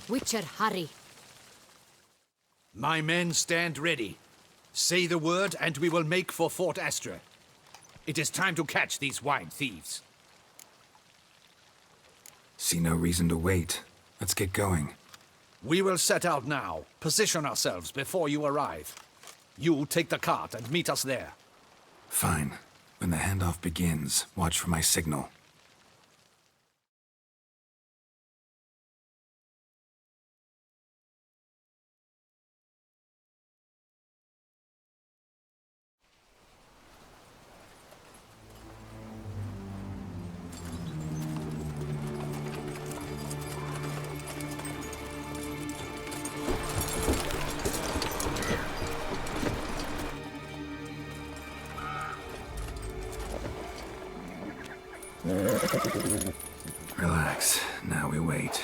Witcher, hurry. My men stand ready. Say the word and we will make for Fort Astra. It is time to catch these wine thieves. See no reason to wait. Let's get going. We will set out now. Position ourselves before you arrive. You take the cart and meet us there. Fine. When the handoff begins, watch for my signal. Relax. Now we wait.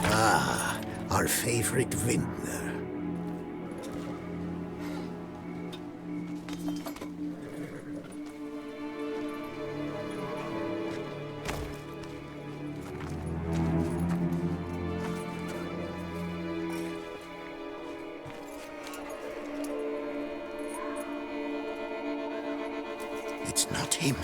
Ah, our favorite vintner. It's not him.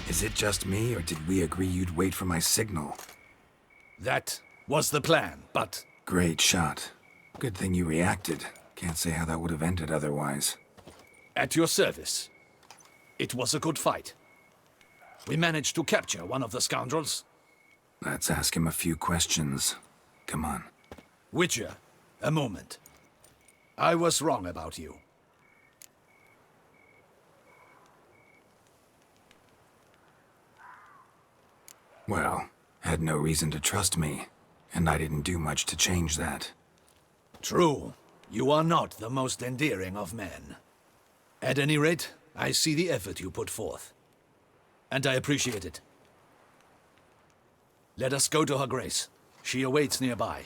Is it just me, or did we agree you'd wait for my signal? That was the plan, but... Great shot. Good thing you reacted. Can't say how that would have ended otherwise. At your service. It was a good fight. We managed to capture one of the scoundrels. Let's ask him a few questions. Come on. Witcher, a moment. I was wrong about you. Well, had no reason to trust me, and I didn't do much to change that. True. You are not the most endearing of men. At any rate, I see the effort you put forth. And I appreciate it. Let us go to her grace. She awaits nearby.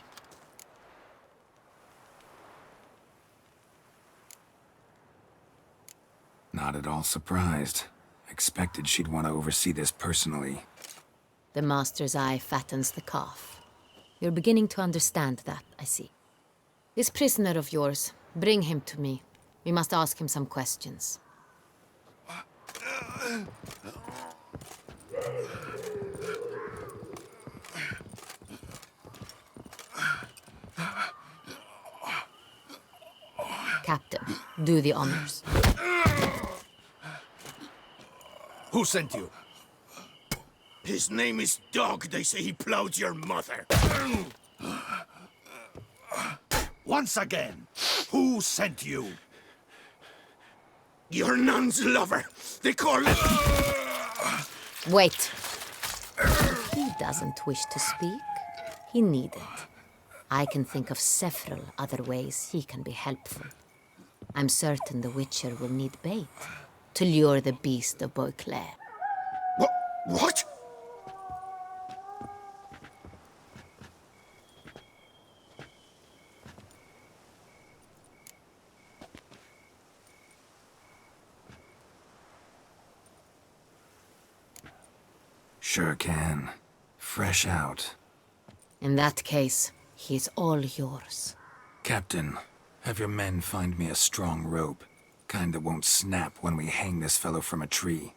Not at all surprised. Expected she'd want to oversee this personally. The master's eye fattens the calf. You're beginning to understand that, I see. This prisoner of yours, bring him to me. We must ask him some questions. Captain, do the honors. Who sent you? His name is Dog. They say he plowed your mother. Once again, who sent you? Your nun's lover. They call it... Wait. If he doesn't wish to speak, he needn't. I can think of several other ways he can be helpful. I'm certain the Witcher will need bait to lure the beast of Beauclair. What? Sure can. Fresh out. In that case, he's all yours. Captain, have your men find me a strong rope. Kind that won't snap when we hang this fellow from a tree.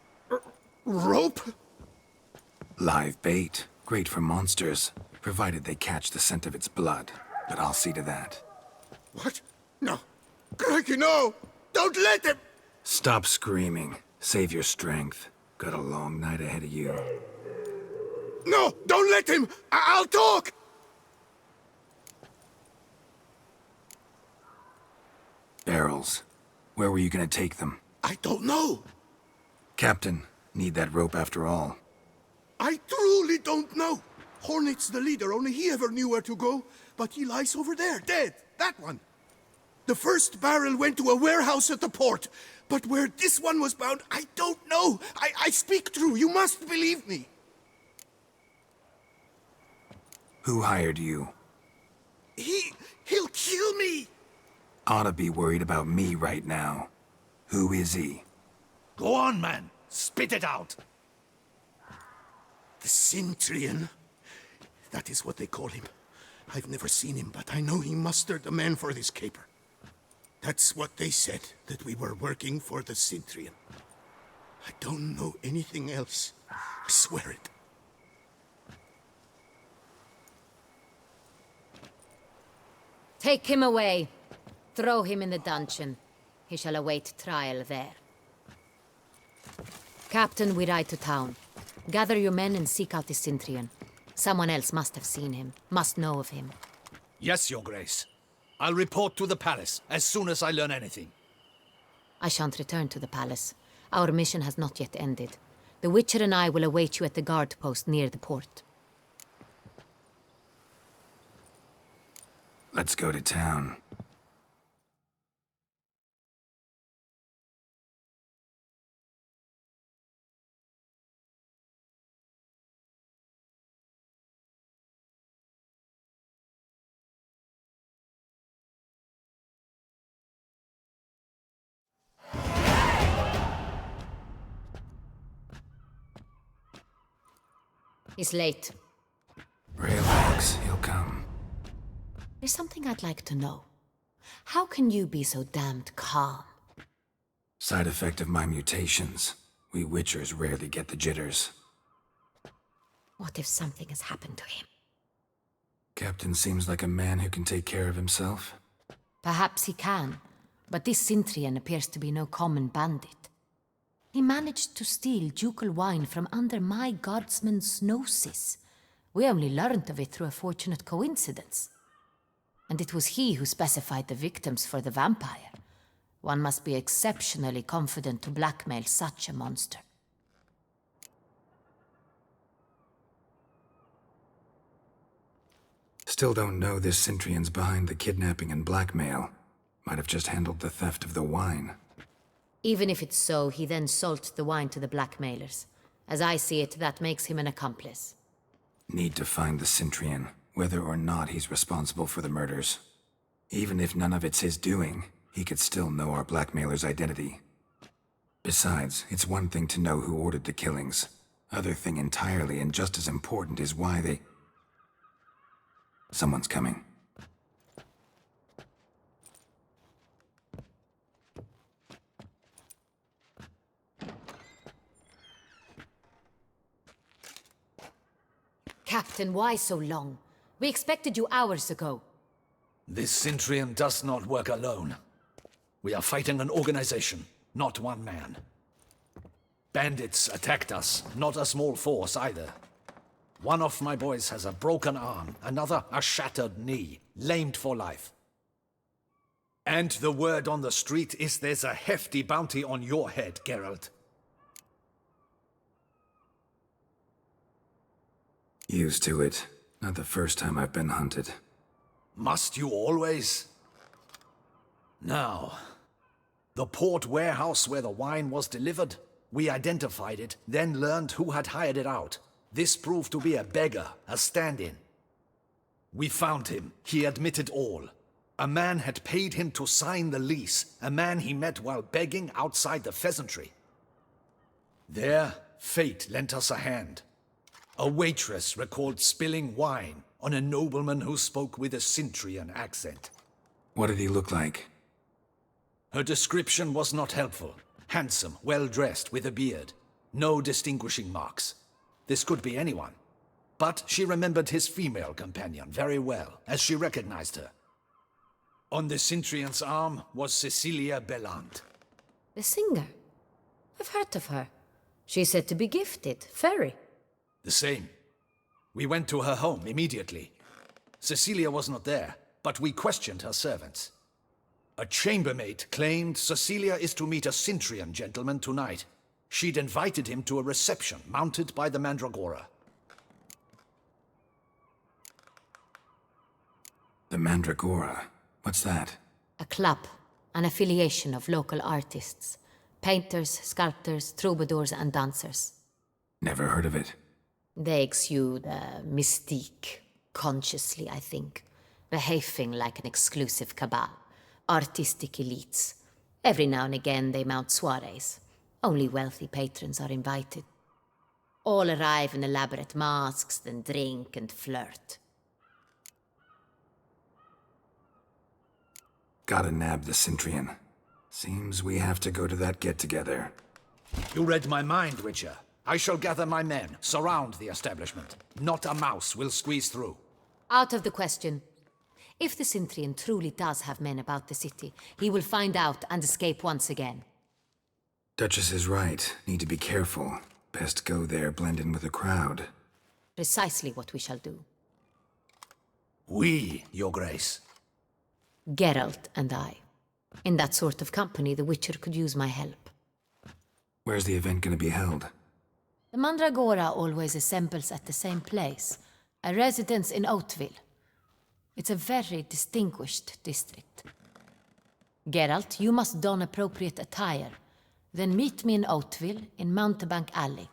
Rope? Live bait. Great for monsters, provided they catch the scent of its blood. But I'll see to that. What? No. Crikey, no! Don't let him! Stop screaming. Save your strength. Got a long night ahead of you. No! Don't let him! I'll talk! Barrels. Where were you gonna take them? I don't know. Captain, need that rope after all. I truly don't know. Hornet's the leader, only he ever knew where to go. But he lies over there, dead. That one. The first barrel went to a warehouse at the port. But where this one was bound, I don't know. I speak true. You must believe me. Who hired you? He'll kill me. Oughta be worried about me right now. Who is he? Go on, man. Spit it out. The Centurion. That is what they call him. I've never seen him, but I know he mustered the men for this caper. That's what they said, that we were working for the Centurion. I don't know anything else. I swear it. Take him away. Throw him in the dungeon. He shall await trial there. Captain, we ride to town. Gather your men and seek out the Centurion. Someone else must have seen him, must know of him. Yes, Your Grace. I'll report to the palace as soon as I learn anything. I shan't return to the palace. Our mission has not yet ended. The Witcher and I will await you at the guard post near the port. Let's go to town. He's late. Relax, he'll come. There's something I'd like to know. How can you be so damned calm? Side effect of my mutations. We Witchers rarely get the jitters. What if something has happened to him? Captain seems like a man who can take care of himself. Perhaps he can, but this Centurion appears to be no common bandit. He managed to steal ducal wine from under my guardsman's noses. We only learned of it through a fortunate coincidence. And it was he who specified the victims for the vampire. One must be exceptionally confident to blackmail such a monster. Still don't know this Centurion's behind the kidnapping and blackmail. Might have just handled the theft of the wine. Even if it's so, he then sold the wine to the blackmailers. As I see it, that makes him an accomplice. Need to find the Cintrian, whether or not he's responsible for the murders. Even if none of it's his doing, he could still know our blackmailer's identity. Besides, it's one thing to know who ordered the killings. Other thing entirely, and just as important, is why they... Someone's coming. Captain, why so long? We expected you hours ago. This Cintrian does not work alone. We are fighting an organization, not one man. Bandits attacked us, not a small force either. One of my boys has a broken arm, another a shattered knee, lamed for life. And the word on the street is there's a hefty bounty on your head, Geralt. Used to it. Not the first time I've been hunted. Must you always? Now, the port warehouse where the wine was delivered, we identified it, then learned who had hired it out. This proved to be a beggar, a stand-in. We found him. He admitted all. A man had paid him to sign the lease, a man he met while begging outside the pheasantry. There, fate lent us a hand. A waitress recalled spilling wine on a nobleman who spoke with a Cintrian accent. What did he look like? Her description was not helpful. Handsome, well-dressed, with a beard. No distinguishing marks. This could be anyone. But she remembered his female companion very well, as she recognized her. On the Cintrian's arm was Cecilia Bellant. The singer? I've heard of her. She's said to be gifted, fairy. The same. We went to her home immediately. Cecilia was not there, but we questioned her servants. A chambermaid claimed Cecilia is to meet a Cintrian gentleman tonight. She'd invited him to a reception mounted by the Mandragora. The Mandragora? What's that? A club, an affiliation of local artists. Painters, sculptors, troubadours and dancers. Never heard of it. They exude mystique, consciously, I think. Behaving like an exclusive cabal. Artistic elites. Every now and again they mount soirees. Only wealthy patrons are invited. All arrive in elaborate masks, then drink and flirt. Gotta nab the Cintrian. Seems we have to go to that get-together. You read my mind, Witcher. I shall gather my men, surround the establishment. Not a mouse will squeeze through. Out of the question. If the Cintrian truly does have men about the city, he will find out and escape once again. Duchess is right. Need to be careful. Best go there, blend in with the crowd. Precisely what we shall do. We, Your Grace. Geralt and I. In that sort of company, the Witcher could use my help. Where's the event gonna be held? The Mandragora always assembles at the same place, a residence in Oatville. It's a very distinguished district. Geralt, you must don appropriate attire. Then meet me in Oatville, in Mountebank Alley.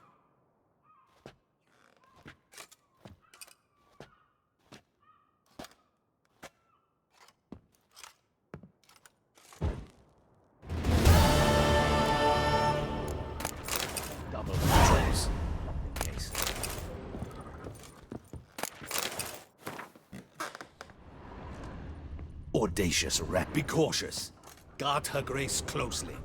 Double patrols. In case. Audacious rat, be cautious. Guard her grace closely.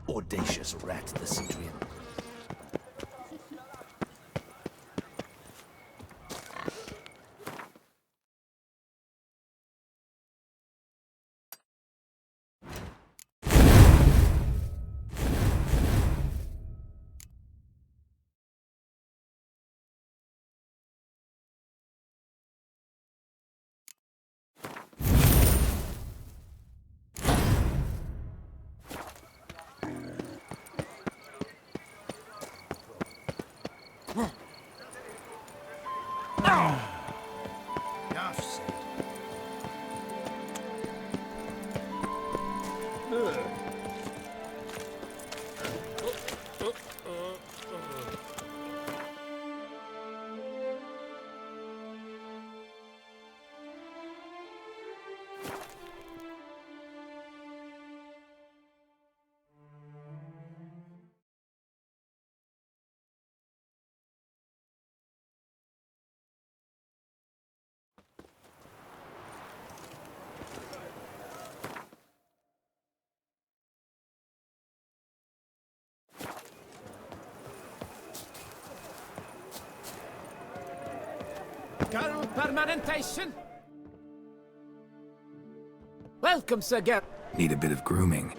Audacious rat, the Cintrian. Enough said. Girl permanentation. Welcome, Sir Ger. Need a bit of grooming.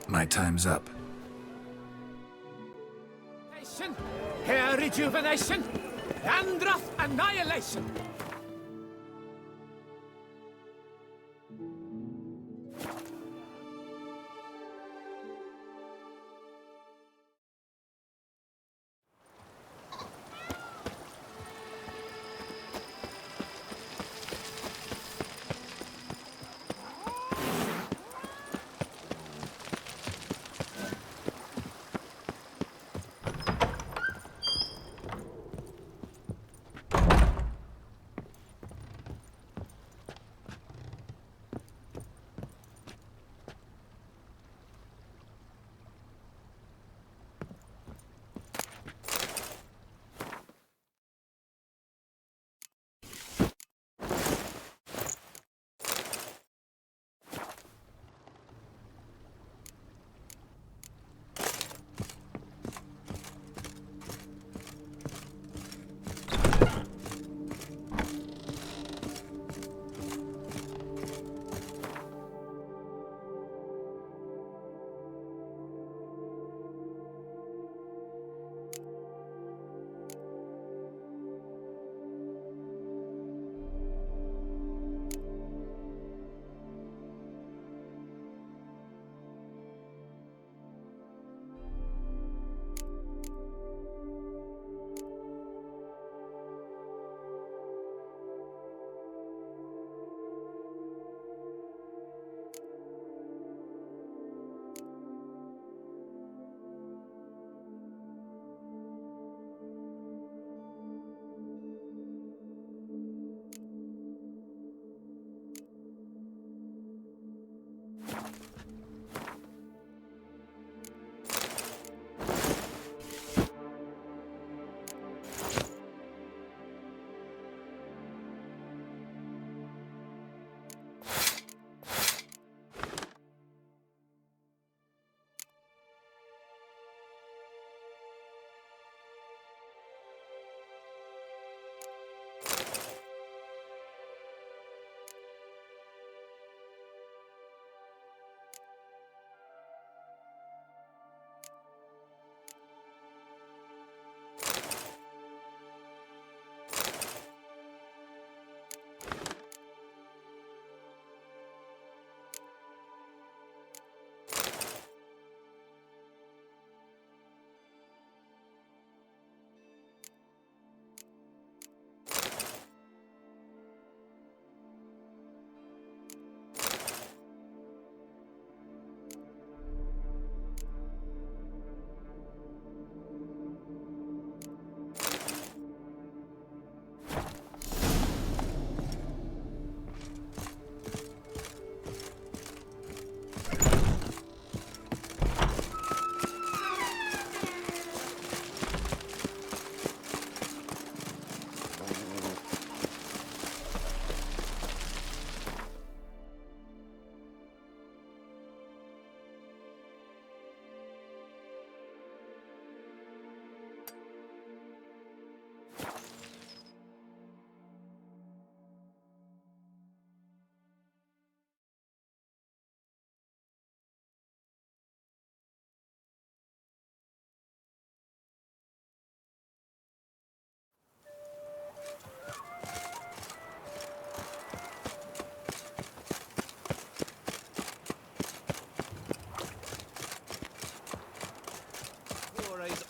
My time's up. Hair rejuvenation. Dandruff annihilation.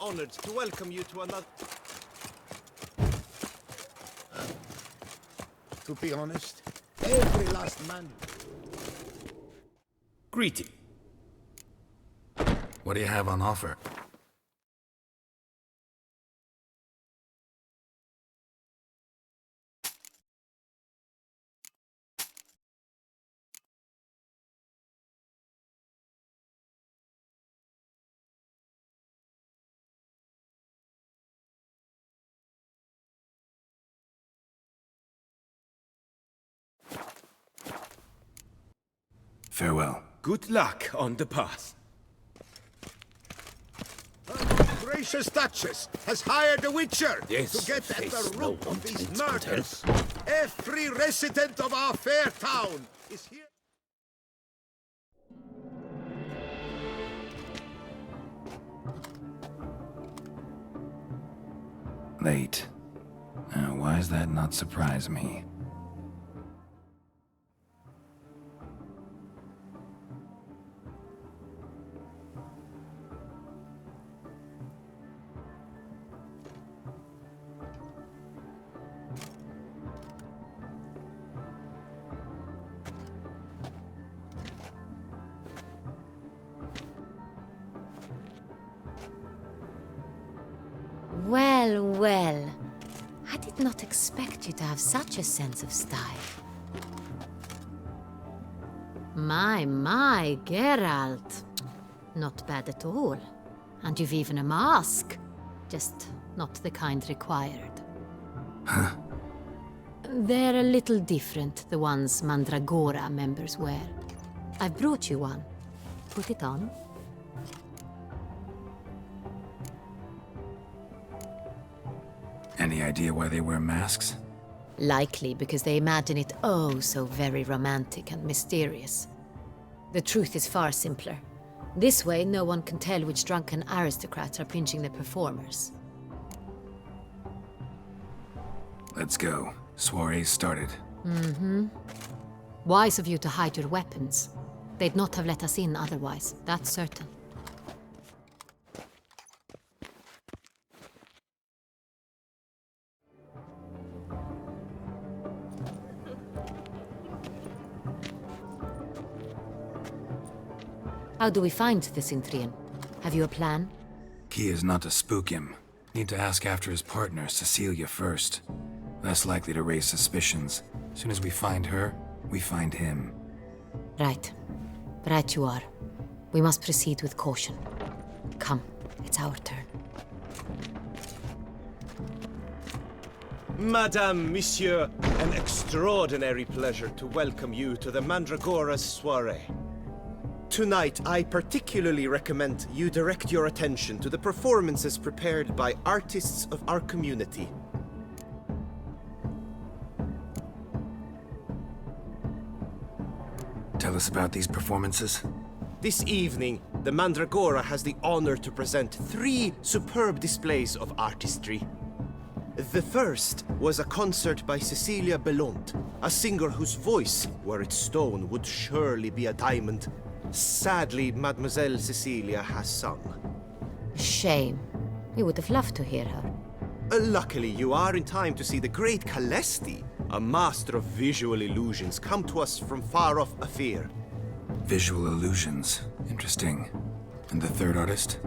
honored to welcome you to another... To be honest, every last man... Greeting. What do you have on offer? Farewell. Good luck on the path. Gracious Duchess has hired a witcher Yes, to get at face the no root of these contents, murders. Every resident of our fair town is here. Late. Why does that not surprise me? Well, well. I did not expect you to have such a sense of style. My, Geralt. Not bad at all. And you've even a mask. Just not the kind required. Huh? They're a little different, the ones Mandragora members wear. I've brought you one. Put it on. Any idea why they wear masks? Likely because they imagine it oh so very romantic and mysterious. The truth is far simpler. This way, no one can tell which drunken aristocrats are pinching the performers. Let's go. Soiree's started. Wise of you to hide your weapons. They'd not have let us in otherwise, that's certain. How do we find the Cintrian? Have you a plan? Key is not to spook him. Need to ask after his partner, Cecilia, first. Less likely to raise suspicions. As soon as we find her, we find him. Right. Right you are. We must proceed with caution. Come, it's our turn. Madame, Monsieur, an extraordinary pleasure to welcome you to the Mandragora's soiree. Tonight, I particularly recommend you direct your attention to the performances prepared by artists of our community. Tell us about these performances. This evening, the Mandragora has the honor to present 3 superb displays of artistry. The first was a concert by Cecilia Belont, a singer whose voice, were it stone, would surely be a diamond. Sadly, Mademoiselle Cecilia has sung. Shame. We would have loved to hear her. Luckily, you are in time to see the great Calesti, a master of visual illusions, come to us from far off Afir. Visual illusions. Interesting. And the third artist?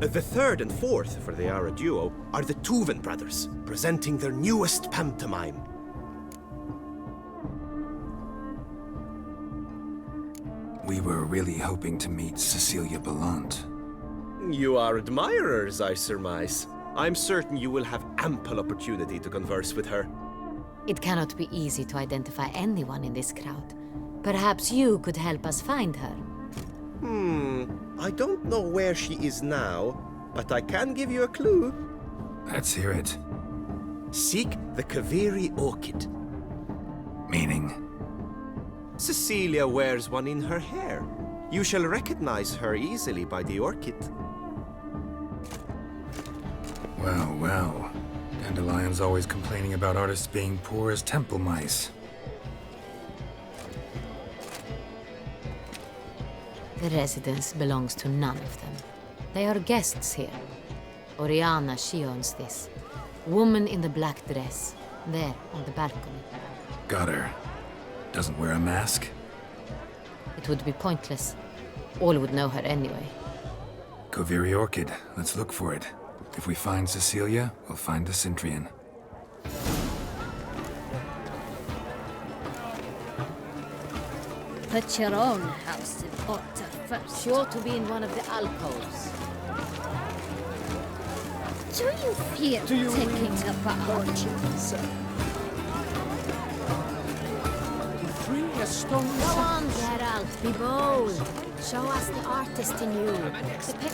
The third and fourth, for they are a duo, are the Tuven brothers, presenting their newest pantomime. We were really hoping to meet Cecilia Belont. You are admirers, I surmise. I'm certain you will have ample opportunity to converse with her. It cannot be easy to identify anyone in this crowd. Perhaps you could help us find her. I don't know where she is now, but I can give you a clue. Let's hear it. Seek the Kaveri orchid. Meaning? Cecilia wears one in her hair. You shall recognize her easily by the orchid. Well, well. Dandelion's always complaining about artists being poor as temple mice. The residence belongs to none of them. They are guests here. Oriana, she owns this. Woman in the black dress. There, on the balcony. Got her. Doesn't wear a mask? It would be pointless. All would know her anyway. Koviri Orchid. Let's look for it. If we find Cecilia, we'll find the Cintrian. Put your own house in order first. Sure to be in one of the alcoves. Do you feel taking a bow? Free a stone Go on, Geralt, be bold. Show us the artist in you.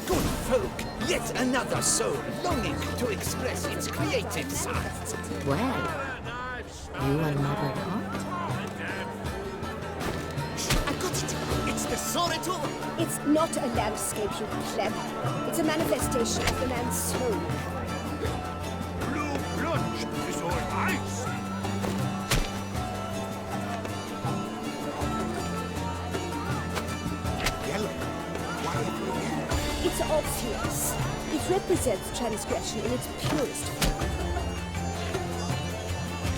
Good folk, yet another soul longing to express its creative side. Well, you and Mother Heart? I got it! It's the Soritor! It's not a landscape, you clever. It's a manifestation of the man's soul. Blue plunge is all ice. Yellow. It's obvious. It represents transgression in its purest form.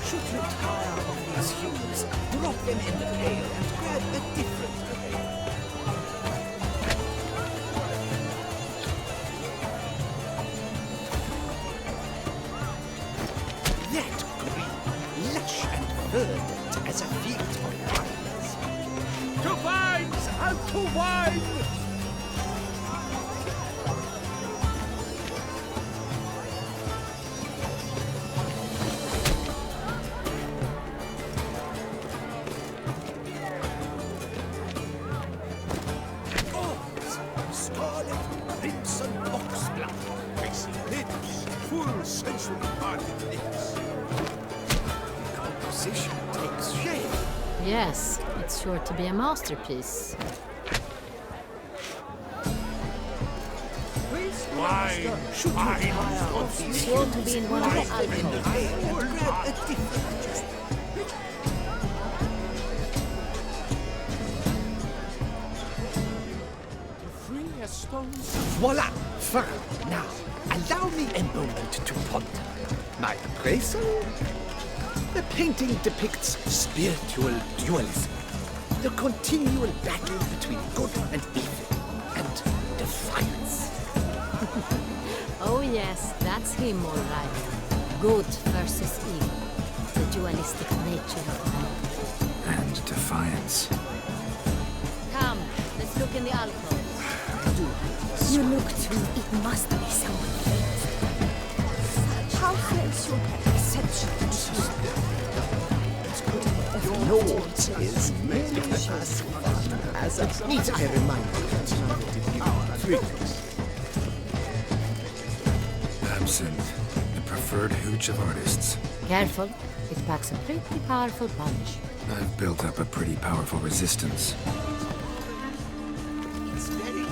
Should you tire of these hues, drop them in the pail and grab a different array. That green, lush and verdant as a field of vines. To vines and to wine! Scarlet, crimson oxblood. Facing lips, full sensual parted lips. Composition takes shape. Yes, it's sure to be a masterpiece. Wine, wine, Sure to be in one of the alcoves. Grab a different. free a stone Voila! Found. Now, allow me a moment to ponder. My appraisal? The painting depicts spiritual dualism. The continual battle between good and evil. And defiance. Oh yes, that's him all right. Good versus evil. The dualistic nature of man. And defiance. Come, let's look in the alcoves. You look too. It must be someone famous. How fares your perception? Lord is merely as a need I remind you. Absinthe. The preferred hooch of artists. Careful, it packs a pretty powerful punch. I've built up a pretty powerful resistance. It's very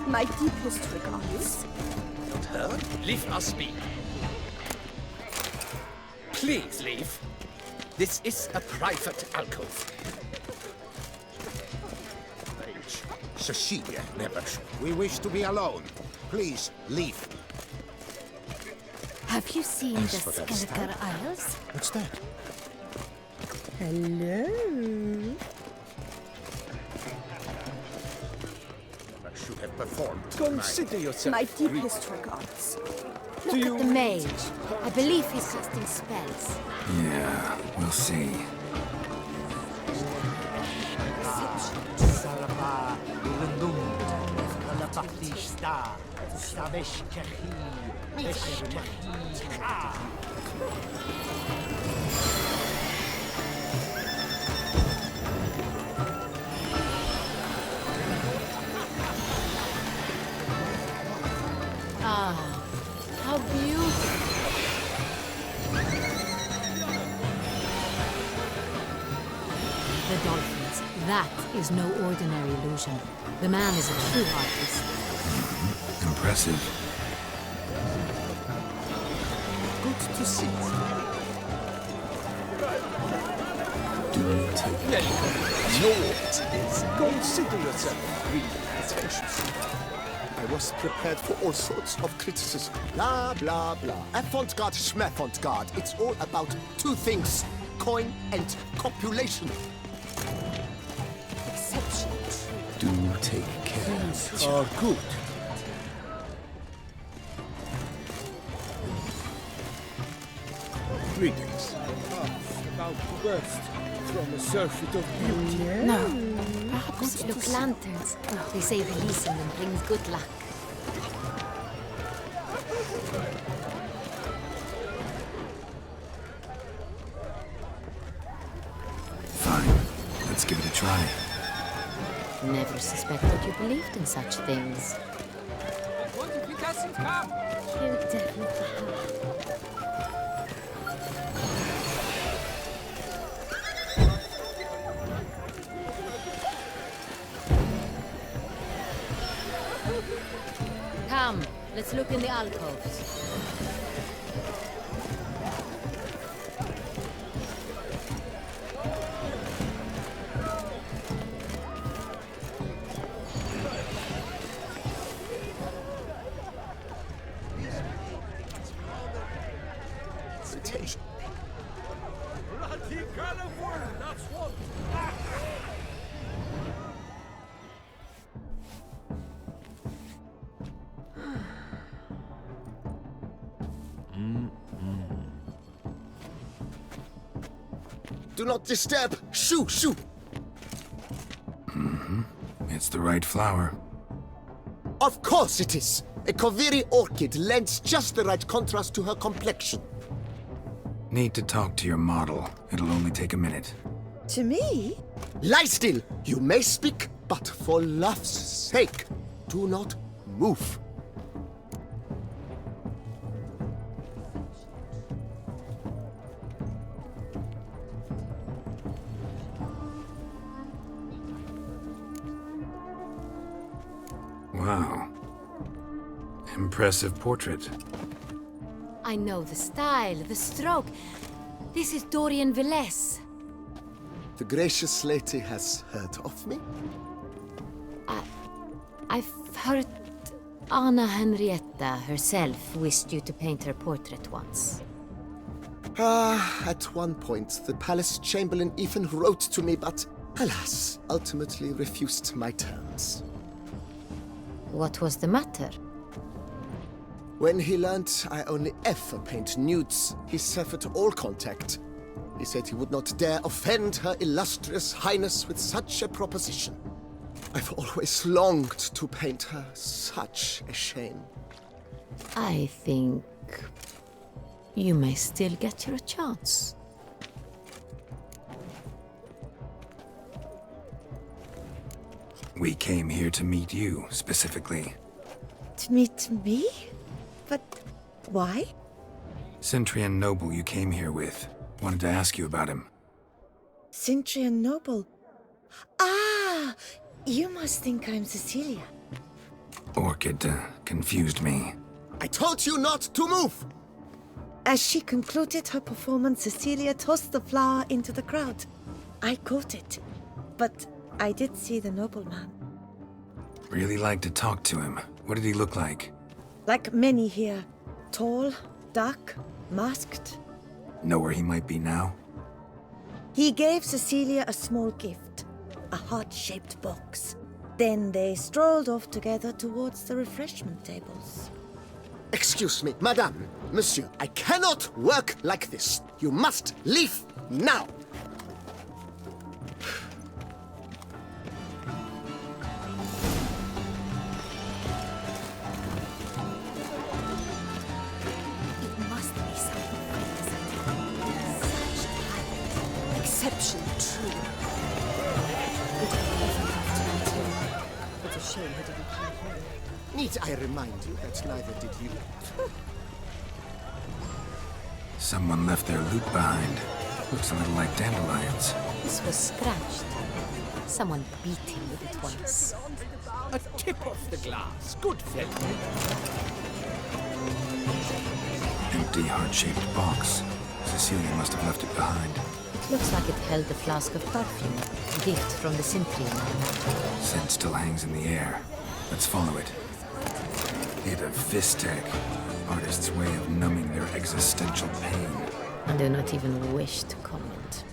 My deepest regards. not heard. Leave us be. Please leave. This is a private alcove. Cecilia never should. We wish to be alone. Please, leave. Have you seen the for that Skelker Isles? What's that? Hello. I should have performed. Consider yourself My free. deepest regards. Look at the mage. I believe he's casting spells. Yeah, we'll see. Ah, how beautiful. The dolphins. That is no ordinary illusion. The man is a true artist. Impressive. Good to see. Do you take Consider yourself really pretentious. I was prepared for all sorts of criticism. Blah, blah, blah. Avant-garde, schmavant-garde. It's all about two things. Coin and copulation. Exceptions. Do take care. Are good. Greetings. About to burst from a surfeit of beauty. No. Perhaps look, lanterns. They say releasing them brings good luck. Fine. Let's give it a try. Never suspected you believed in such things. You definitely have. Come, let's look in the alcoves. Pretension. Do not disturb! Shoo, shoo! It's the right flower. Of course it is! A Koviri orchid lends just the right contrast to her complexion. Need to talk to your model. It'll only take a minute. To me? Lie still! You may speak, but for love's sake, do not move. Wow. Impressive portrait. I know the style, the stroke. This is Dorian Villesse. The gracious lady has heard of me? I've heard Anna Henrietta herself wished you to paint her portrait once. At one point, the palace chamberlain even wrote to me, but alas, ultimately refused my terms. What was the matter? When he learnt I only ever paint nudes, he severed all contact. He said he would not dare offend her illustrious highness with such a proposition. I've always longed to paint her. Such a shame. I think you may still get your chance. We came here to meet you, specifically. To meet me? But why? Centrian noble you came here with. Wanted to ask you about him. Centrian noble. Ah! You must think I'm Cecilia. Orchid confused me. I told you not to move! As she concluded her performance, Cecilia tossed the flower into the crowd. I caught it, but I did see the nobleman. Really like to talk to him. What did he look like? Like many here. Tall, dark, masked. Know where he might be now? He gave Cecilia a small gift, a heart-shaped box. Then they strolled off together towards the refreshment tables. Excuse me, madame, monsieur, I cannot work like this. You must leave now. shame he didn't come home. Need I remind you that neither did you? Someone left their loot behind. Looks a little like dandelions. This was scratched. Someone beat him with it once. A tip of the glass. Good film. Empty, heart-shaped box. Cecilia must have left it behind. It looks like it held a flask of perfume. A gift from the Syntrian. Scent still hangs in the air. Let's follow it. Hit of Vistek. Artist's way of numbing their existential pain. I do not even wish to comment.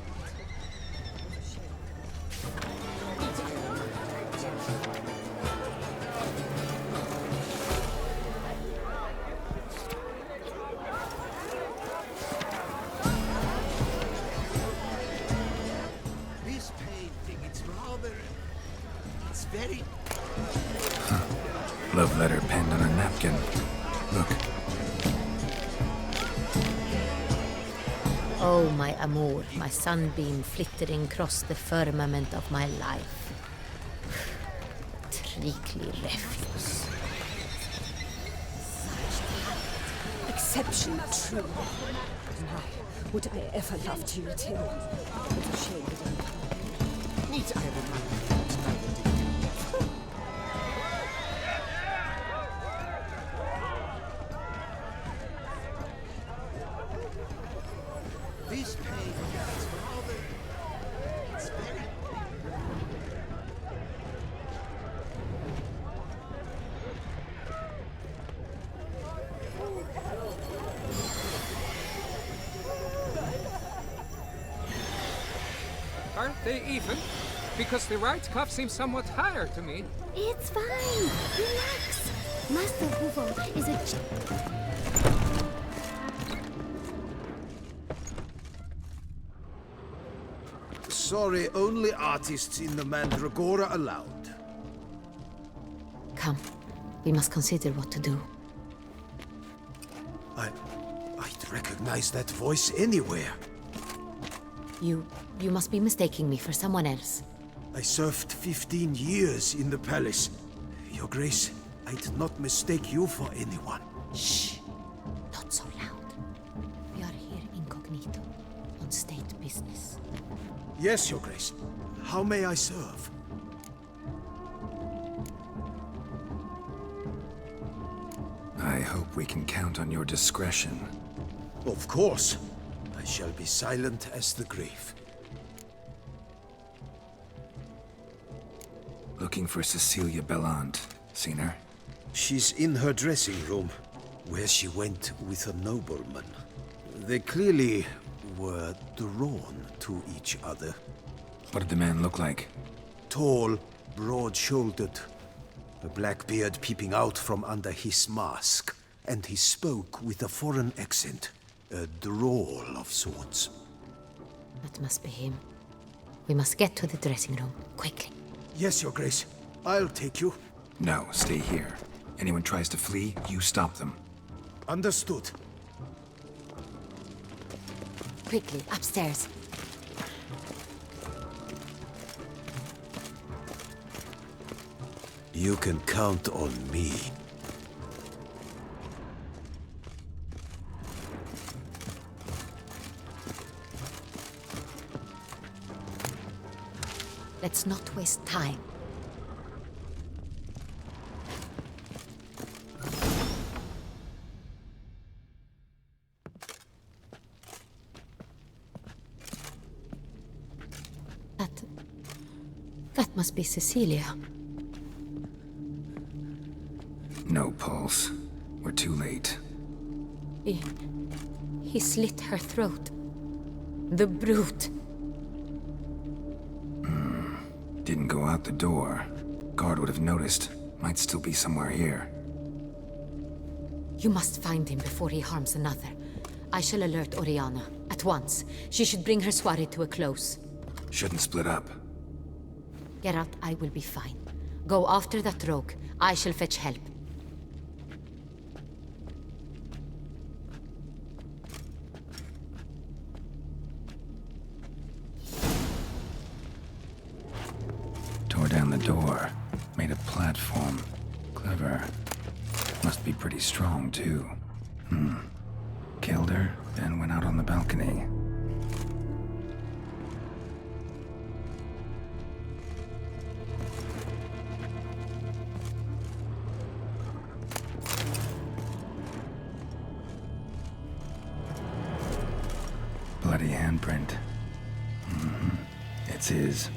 This painting, it's rather... It's very... Love letter penned on a napkin. Look. Oh, my amour, my sunbeam flittering across the firmament of my life. Treacly refuse. Exceptionally true. My, would I ever love to meet him? It's a shame he didn't come. Need I remind you that neither did you? This painting, it's rather... It's very... Aren't they even? Because the right cuff seems somewhat higher to me. It's fine. Relax. Master Huvo is a... Sorry, only artists in the Mandragora allowed. Come, we must consider what to do. I'd recognize that voice anywhere. You must be mistaking me for someone else. I served 15 years in the palace. Your Grace, I'd not mistake you for anyone. Shh! Not so loud. We are here incognito, on state business. Yes, Your Grace. How may I serve? I hope we can count on your discretion. Of course. I shall be silent as the grave. Looking for Cecilia Bellant. Seen her? She's in her dressing room, where she went with a nobleman. They clearly were drawn to each other. What did the man look like? Tall, broad-shouldered, a black beard peeping out from under his mask, and he spoke with a foreign accent, a drawl of sorts. That must be him. We must get to the dressing room, quickly. Yes, Your Grace. I'll take you. No, stay here. Anyone tries to flee, you stop them. Understood. Quickly, upstairs. You can count on me. Let's not waste time. That must be Cecilia. No pulse. We're too late. He slit her throat. The brute. Didn't go out the door. Guard would have noticed. Might still be somewhere here. You must find him before he harms another. I shall alert Oriana. At once. She should bring her soirée to a close. Shouldn't split up. Geralt, I will be fine. Go after that rogue. I shall fetch help. Tore down the door. Made a platform. Clever. Must be pretty strong, too. Killed her, then went out on the balcony. Bloody handprint. It's his.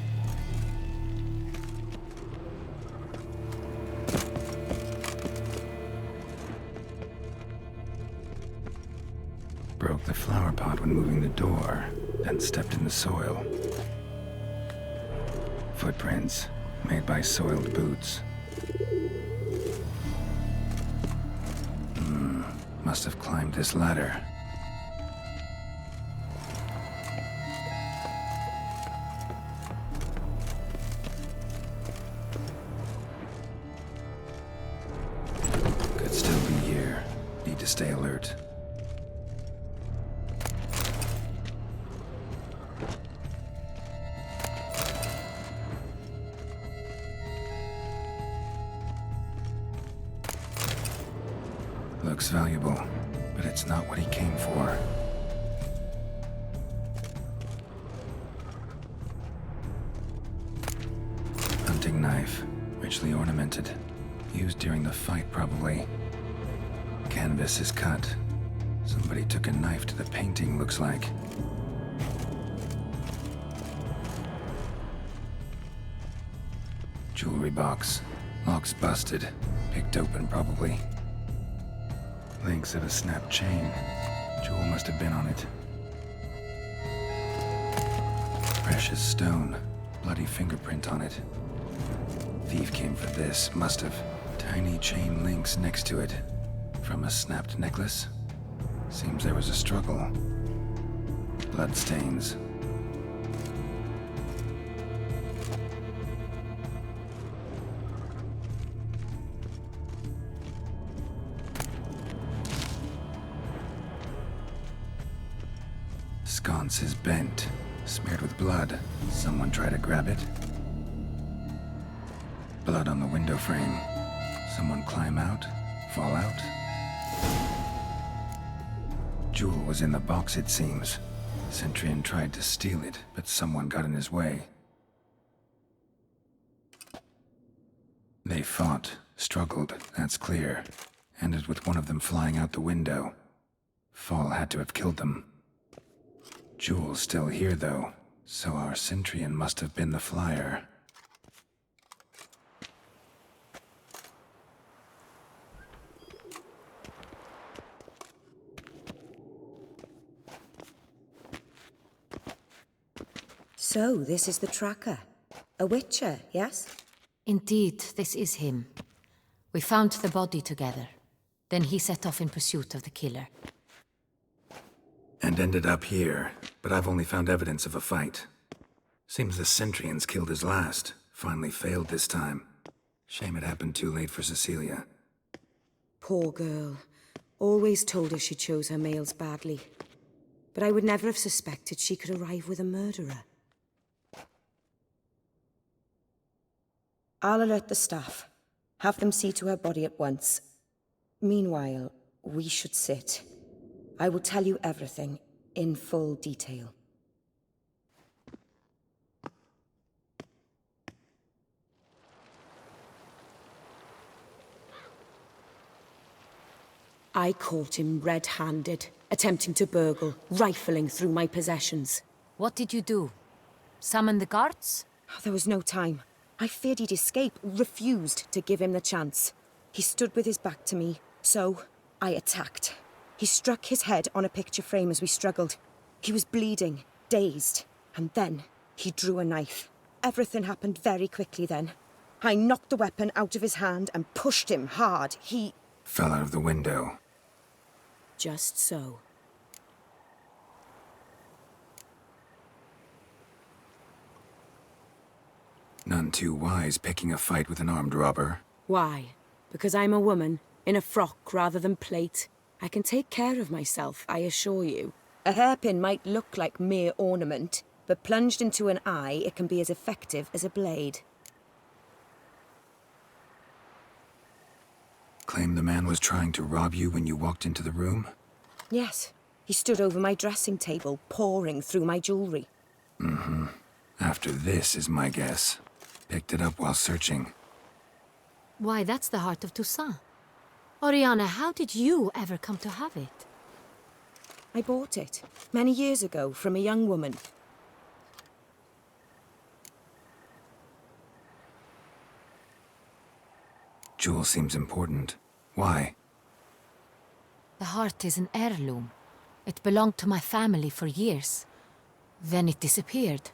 Broke the flower pot when moving the door, then stepped in the soil. Footprints, made by soiled boots. Must have climbed this ladder. Could still be here. Need to stay alert. Looks valuable, but it's not what he came for. Hunting knife, richly ornamented. Used during the fight, probably. Canvas is cut. Somebody took a knife to the painting, looks like. Jewelry box. Lock's busted. Picked open, probably. Links of a snapped chain. Jewel must have been on it. Precious stone. Bloody fingerprint on it. Thief came for this. Must have. Tiny chain links next to it. From a snapped necklace? Seems there was a struggle. Bloodstains. Sconce is bent, smeared with blood. Someone try to grab it? Blood on the window frame. Someone climb out? Fall out? Jewel was in the box, it seems. Centurion tried to steal it, but someone got in his way. They fought, struggled, that's clear. Ended with one of them flying out the window. Fall had to have killed them. Jewel's still here, though, so our Centurion must have been the flyer. So, this is the tracker. A witcher, yes? Indeed, this is him. We found the body together. Then he set off in pursuit of the killer. And ended up here, but I've only found evidence of a fight. Seems the Centurions killed his last. Finally failed this time. Shame it happened too late for Cecilia. Poor girl. Always told her she chose her males badly. But I would never have suspected she could arrive with a murderer. I'll alert the staff. Have them see to her body at once. Meanwhile, we should sit. I will tell you everything, in full detail. I caught him red-handed, attempting to burgle, rifling through my possessions. What did you do? Summon the guards? There was no time. I feared he'd escape, refused to give him the chance. He stood with his back to me, so I attacked. He struck his head on a picture frame as we struggled. He was bleeding, dazed, and then he drew a knife. Everything happened very quickly then. I knocked the weapon out of his hand and pushed him hard. He fell out of the window. Just so. None too wise picking a fight with an armed robber. Why? Because I'm a woman, in a frock rather than plate. I can take care of myself, I assure you. A hairpin might look like mere ornament, but plunged into an eye, it can be as effective as a blade. Claim the man was trying to rob you when you walked into the room? Yes. He stood over my dressing table, pouring through my jewelry. Mm-hmm. After this is my guess. Picked it up while searching. Why, that's the heart of Toussaint. Oriana, how did you ever come to have it? I bought it, many years ago, from a young woman. Jewel seems important. Why? The heart is an heirloom. It belonged to my family for years. Then it disappeared.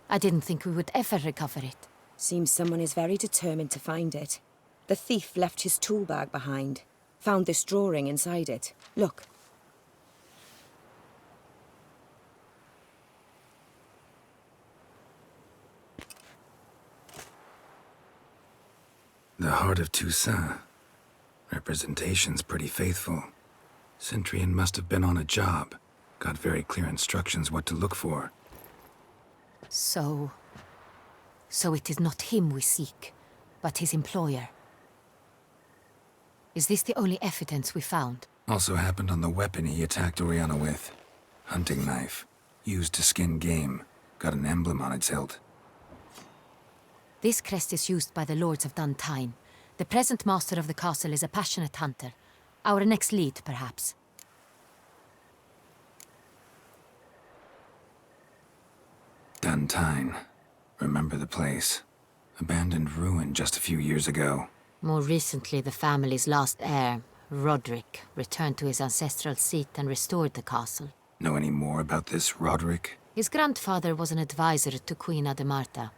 I didn't think we would ever recover it. Seems someone is very determined to find it. The thief left his tool bag behind. Found this drawing inside it. Look. The heart of Toussaint. Representation's pretty faithful. Centurion must have been on a job. Got very clear instructions what to look for. So it is not him we seek, but his employer. Is this the only evidence we found? Also happened on the weapon he attacked Oriana with. Hunting knife. Used to skin game. Got an emblem on its hilt. This crest is used by the Lords of Duntine. The present master of the castle is a passionate hunter. Our next lead, perhaps. Duntine. Remember the place. Abandoned ruin just a few years ago. More recently, the family's last heir, Roderick, returned to his ancestral seat and restored the castle. Know any more about this Roderick? His grandfather was an advisor to Queen Ademarta.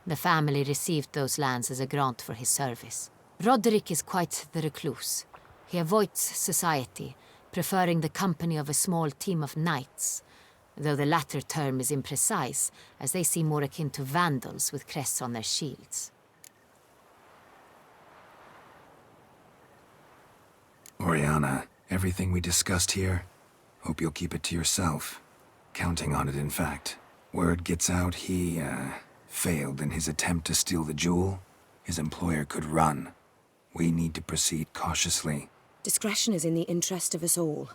The family received those lands as a grant for his service. Roderick is quite the recluse. He avoids society, preferring the company of a small team of knights, though the latter term is imprecise, as they seem more akin to vandals with crests on their shields. Oriana, everything we discussed here, hope you'll keep it to yourself. Counting on it, in fact. Word gets out he, failed in his attempt to steal the jewel. His employer could run. We need to proceed cautiously. Discretion is in the interest of us all.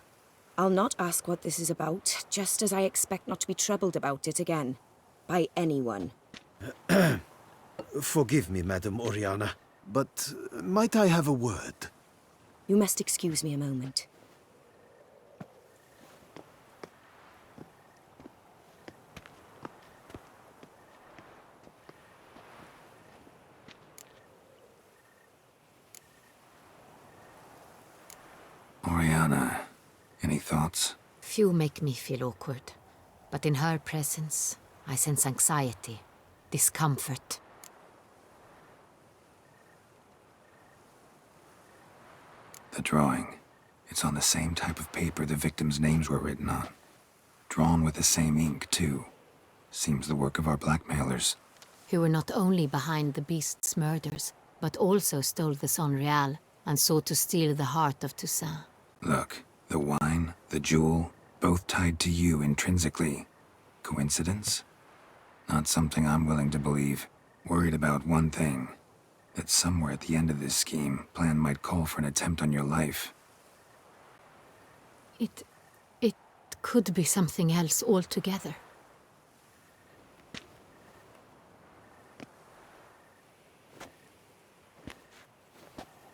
I'll not ask what this is about, just as I expect not to be troubled about it again. By anyone. Forgive me, Madam Oriana, but might I have a word? You must excuse me a moment. Oriana, any thoughts? Few make me feel awkward, but in her presence, I sense anxiety, discomfort. The drawing. It's on the same type of paper the victims' names were written on. Drawn with the same ink, too. Seems the work of our blackmailers. Who were not only behind the beast's murders, but also stole the Son Real and sought to steal the heart of Toussaint. Look, the wine, the jewel, both tied to you intrinsically. Coincidence? Not something I'm willing to believe. Worried about one thing. That somewhere at the end of this scheme, plan might call for an attempt on your life. It could be something else altogether.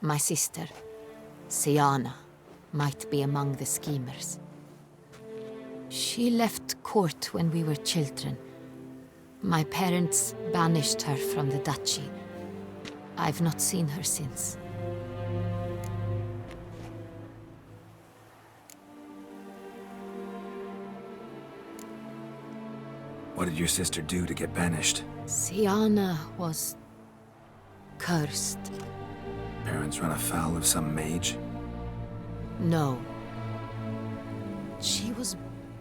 My sister, Siana, might be among the schemers. She left court when we were children. My parents banished her from the duchy. I've not seen her since. What did your sister do to get banished? Siana was cursed. Parents run afoul of some mage? No. She was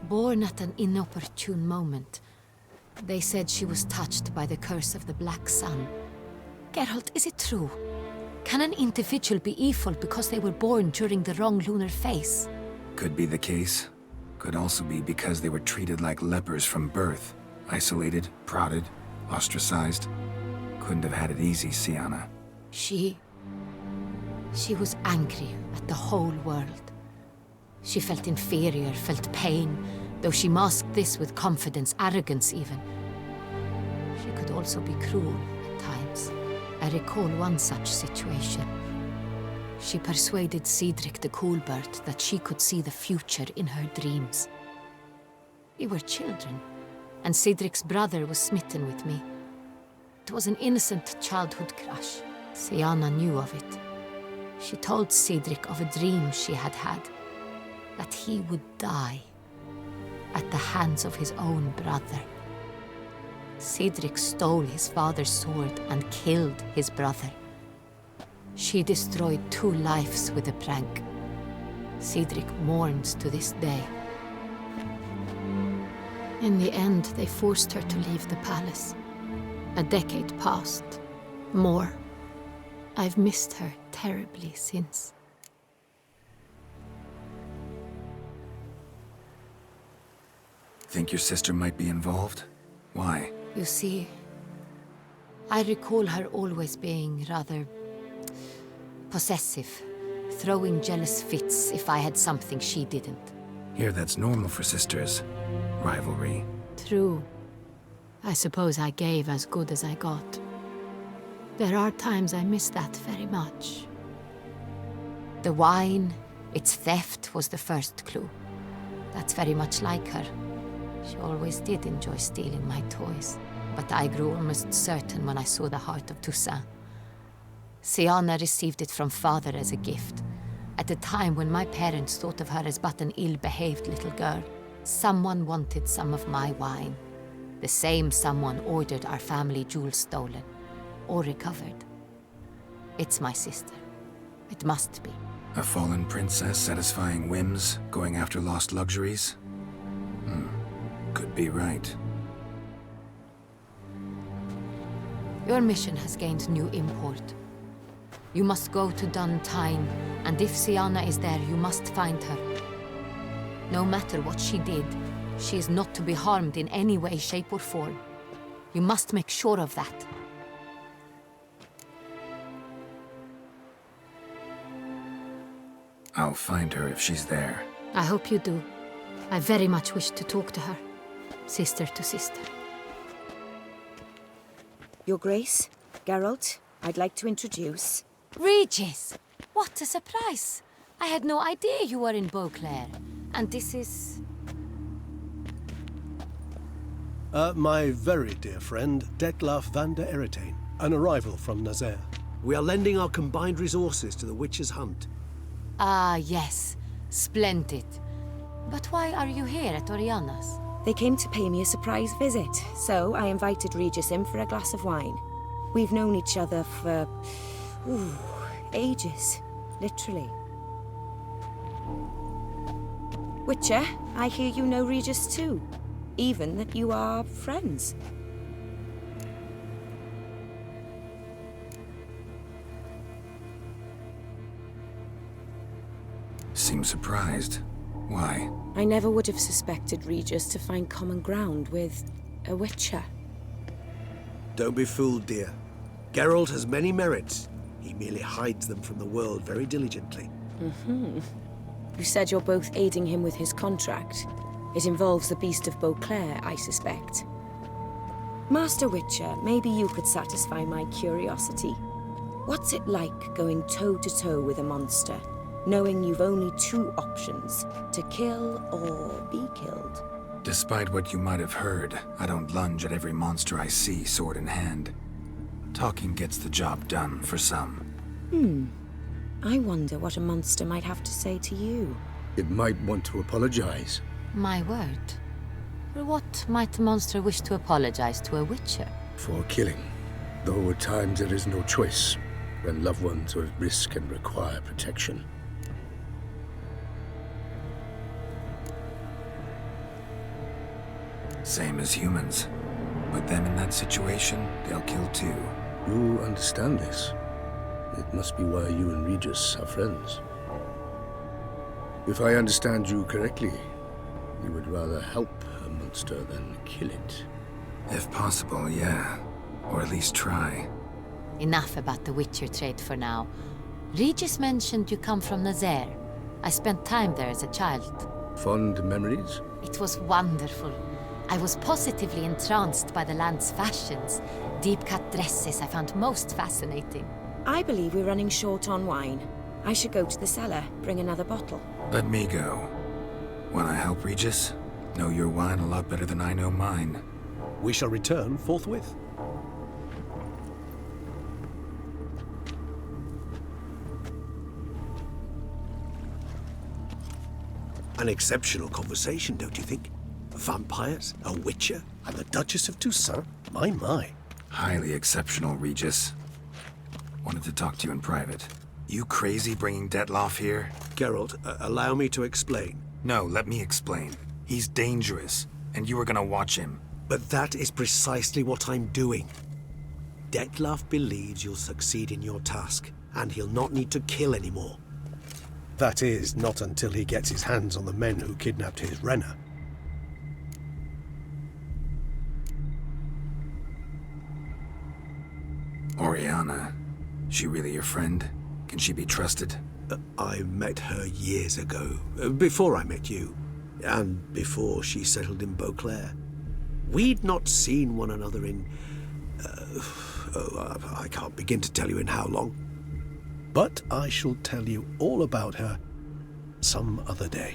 born at an inopportune moment. They said she was touched by the curse of the Black Sun. Geralt, is it true? Can an individual be evil because they were born during the wrong lunar phase? Could be the case. Could also be because they were treated like lepers from birth. Isolated, prodded, ostracized. Couldn't have had it easy, Siana. She She was angry at the whole world. She felt inferior, felt pain, though she masked this with confidence, arrogance even. She could also be cruel at times. I recall one such situation. She persuaded Cedric the Coolbird that she could see the future in her dreams. We were children, and Cedric's brother was smitten with me. It was an innocent childhood crush. Sienna knew of it. She told Cedric of a dream she had had, that he would die at the hands of his own brother. Cedric stole his father's sword and killed his brother. She destroyed 2 lives with a prank. Cedric mourns to this day. In the end, they forced her to leave the palace. A decade passed. More. I've missed her terribly since. Think your sister might be involved? Why? You see, I recall her always being rather possessive, throwing jealous fits if I had something she didn't. Here, that's normal for sisters. Rivalry. True. I suppose I gave as good as I got. There are times I miss that very much. The wine, its theft, was the first clue. That's very much like her. She always did enjoy stealing my toys, but I grew almost certain when I saw the heart of Toussaint. Sienna received it from father as a gift, at a time when my parents thought of her as but an ill-behaved little girl. Someone wanted some of my wine. The same someone ordered our family jewels stolen, or recovered. It's my sister. It must be. A fallen princess satisfying whims, going after lost luxuries? Could be right. Your mission has gained new import. You must go to Duntine, and if Sienna is there, you must find her. No matter what she did, she is not to be harmed in any way, shape, or form. You must make sure of that. I'll find her if she's there. I hope you do. I very much wish to talk to her. Sister to sister. Your Grace, Geralt, I'd like to introduce... Regis! What a surprise! I had no idea you were in Beauclair. And this is... My very dear friend, Detlaf van der Eretain, an arrival from Nazaire. We are lending our combined resources to the Witch's Hunt. Ah, yes. Splendid. But why are you here at Oriana's? They came to pay me a surprise visit, so I invited Regis in for a glass of wine. We've known each other for... ages. Literally. Witcher, I hear you know Regis too. Even that you are friends. Seems surprised. Why? I never would have suspected Regis to find common ground with a Witcher. Don't be fooled, dear. Geralt has many merits. He merely hides them from the world very diligently. You said you're both aiding him with his contract. It involves the Beast of Beauclair, I suspect. Master Witcher, maybe you could satisfy my curiosity. What's it like going toe-to-toe with a monster, knowing you've only 2 options, to kill or be killed? Despite what you might have heard, I don't lunge at every monster I see, sword in hand. Talking gets the job done, for some. I wonder what a monster might have to say to you. It might want to apologize. My word. For what might a monster wish to apologize to a Witcher? For killing. Though at times there is no choice, when loved ones are at risk and require protection. Same as humans. Put them in that situation, they'll kill too. You understand this. It must be why you and Regis are friends. If I understand you correctly, you would rather help a monster than kill it. If possible, yeah. Or at least try. Enough about the Witcher trade for now. Regis mentioned you come from Nazaire. I spent time there as a child. Fond memories? It was wonderful. I was positively entranced by the land's fashions. Deep-cut dresses I found most fascinating. I believe we're running short on wine. I should go to the cellar, bring another bottle. Let me go. Wanna help, Regis? Know your wine a lot better than I know mine. We shall return forthwith. An exceptional conversation, don't you think? Vampires, a witcher, and the Duchess of Toussaint? My. Highly exceptional, Regis. Wanted to talk to you in private. You crazy bringing Detloff here? Geralt, allow me to explain. No, let me explain. He's dangerous, and you were gonna watch him. But that is precisely what I'm doing. Detloff believes you'll succeed in your task, and he'll not need to kill anymore. That is, not until he gets his hands on the men who kidnapped his Renner. Oriana. She really your friend? Can she be trusted? I met her years ago, before I met you, and before she settled in Beauclair. We'd not seen one another in... I can't begin to tell you in how long. But I shall tell you all about her some other day.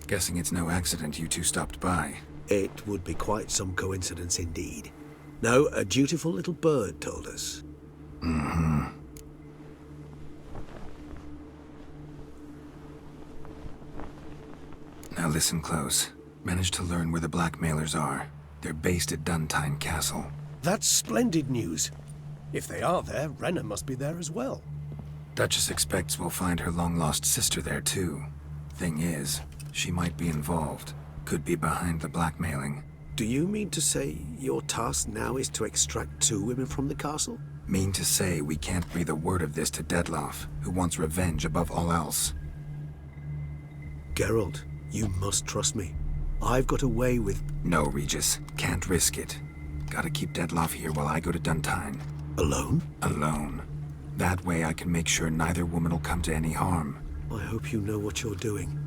Guessing it's no accident you two stopped by. It would be quite some coincidence indeed. No, a dutiful little bird told us. Mm-hmm. Now listen close. Managed to learn where the blackmailers are. They're based at Duntine Castle. That's splendid news. If they are there, Renner must be there as well. Duchess expects we'll find her long-lost sister there too. Thing is, she might be involved. Could be behind the blackmailing. Do you mean to say your task now is to extract 2 women from the castle? Mean to say we can't breathe a word of this to Detloff, who wants revenge above all else. Geralt, you must trust me. I've got a way with... No, Regis. Can't risk it. Gotta keep Detloff here while I go to Duntine. Alone? Alone. That way I can make sure neither woman will come to any harm. I hope you know what you're doing.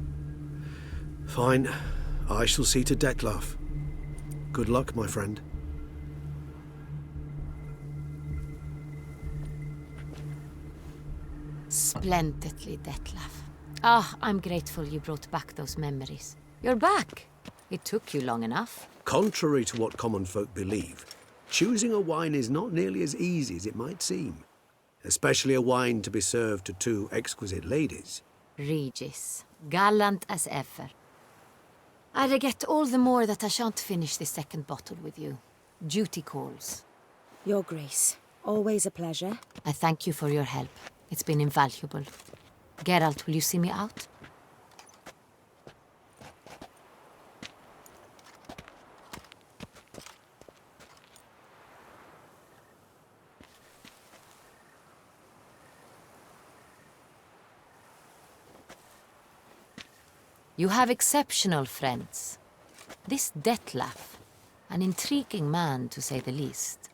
Fine. I shall see to Detloff. Good luck, my friend. Splendidly, Detlaff. Ah, I'm grateful you brought back those memories. You're back. It took you long enough. Contrary to what common folk believe, choosing a wine is not nearly as easy as it might seem. Especially a wine to be served to 2 exquisite ladies. Regis, gallant as ever. I regret all the more that I shan't finish this second bottle with you. Duty calls. Your Grace, always a pleasure. I thank you for your help. It's been invaluable. Geralt, will you see me out? You have exceptional friends. This Detlaff, an intriguing man to say the least.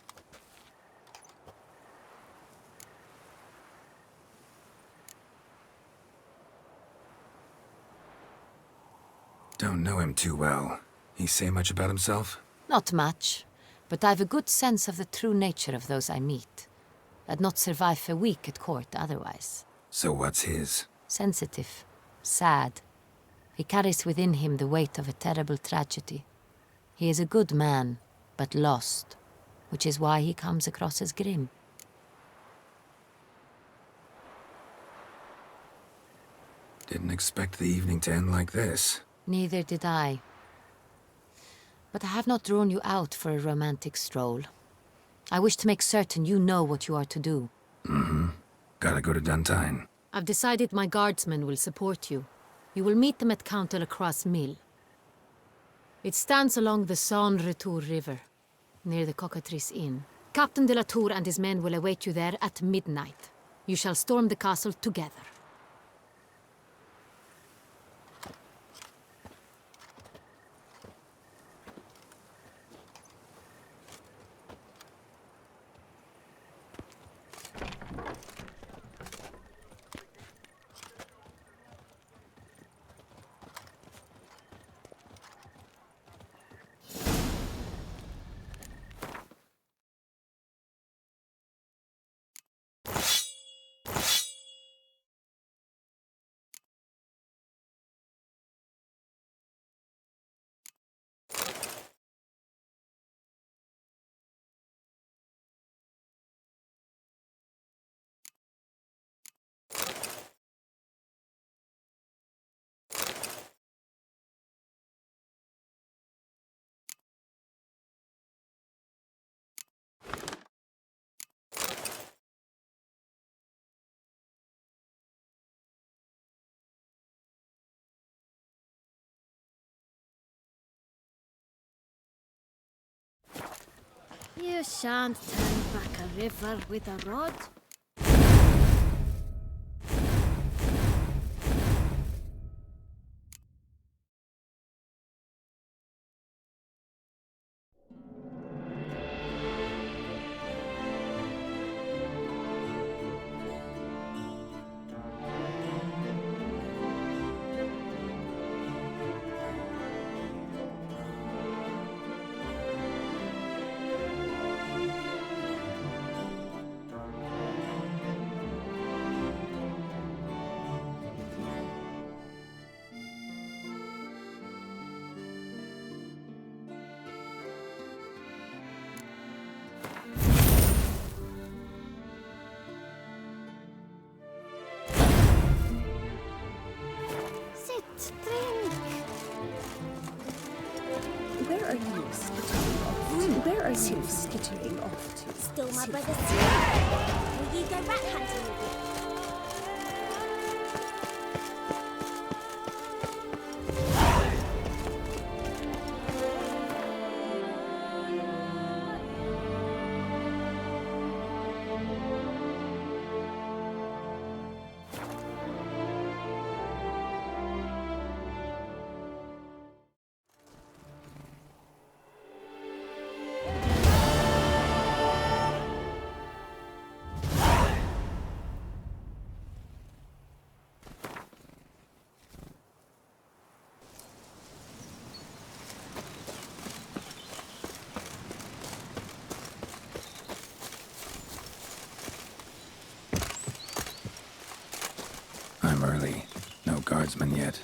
Don't know him too well. He say much about himself? Not much, but I've a good sense of the true nature of those I meet. I'd not survive a week at court otherwise. So what's his? Sensitive, sad. He carries within him the weight of a terrible tragedy. He is a good man, but lost, which is why he comes across as grim. Didn't expect the evening to end like this. Neither did I. But I have not drawn you out for a romantic stroll. I wish to make certain you know what you are to do. Mm-hmm. Gotta go to Duntine. I've decided my guardsmen will support you. You will meet them at Count de la Croix's mill. It stands along the Saône-Retour River, near the Cockatrice Inn. Captain de la Tour and his men will await you there at midnight. You shall storm the castle together. You shan't turn back a river with a rod. Where are you skittering off to? Where are you skittering off to? Still my brother's secret. Will you go rat hunting with me? I'm early. No guardsmen yet.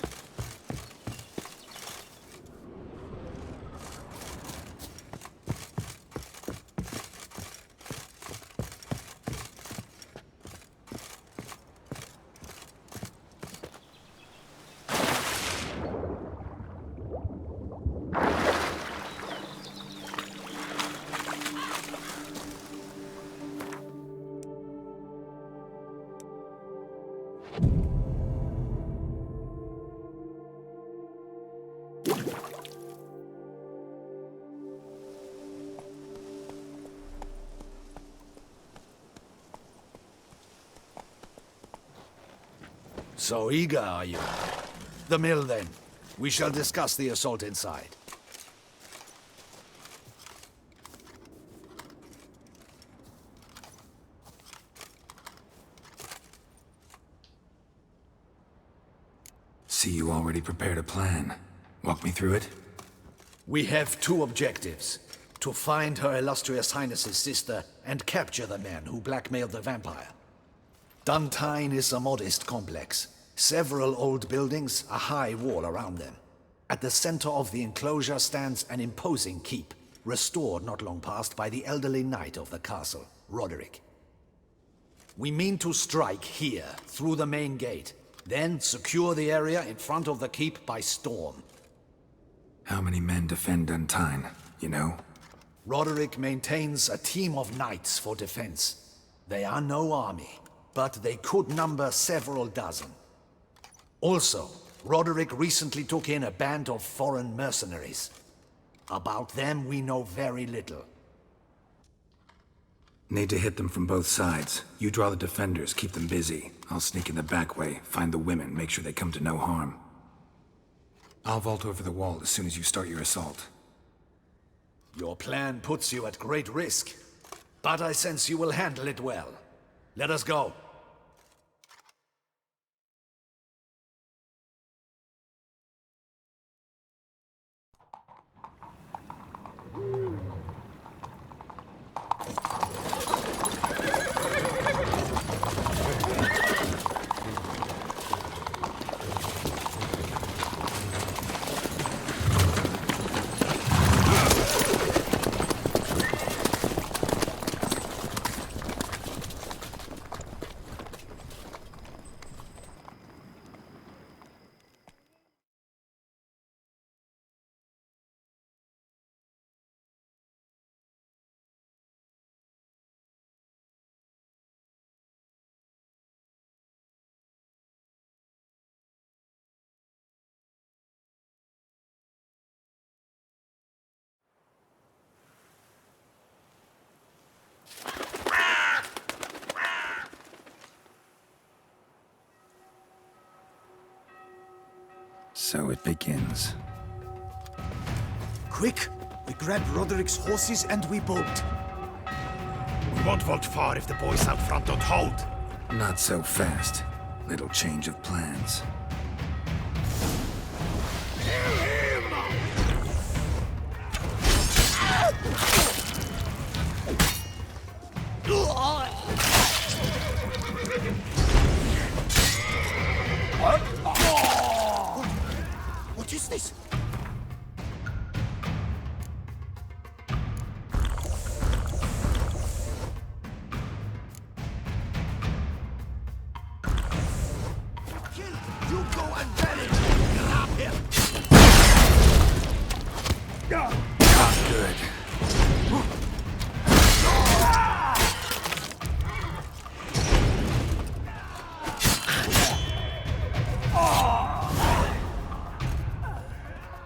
So eager, are you? The mill, then. We shall discuss the assault inside. See, you already prepared a plan. Walk me through it. We have two objectives. To find Her Illustrious Highness's sister and capture the man who blackmailed the vampire. Duntine is a modest complex. Several old buildings, a high wall around them. At the center of the enclosure stands an imposing keep, restored not long past by the elderly knight of the castle, Roderick. We mean to strike here, through the main gate, then secure the area in front of the keep by storm. How many men defend Duntine, you know? Roderick maintains a team of knights for defense. They are no army, but they could number several dozen. Also, Roderick recently took in a band of foreign mercenaries. About them we know very little. Need to hit them from both sides. You draw the defenders, keep them busy. I'll sneak in the back way, find the women, make sure they come to no harm. I'll vault over the wall as soon as you start your assault. Your plan puts you at great risk, but I sense you will handle it well. Let us go. So it begins. Quick! We grab Roderick's horses and we bolt. We won't vault far if the boys out front don't hold. Not so fast. Little change of plans. What is this? You go and manage. Grab him. Not good.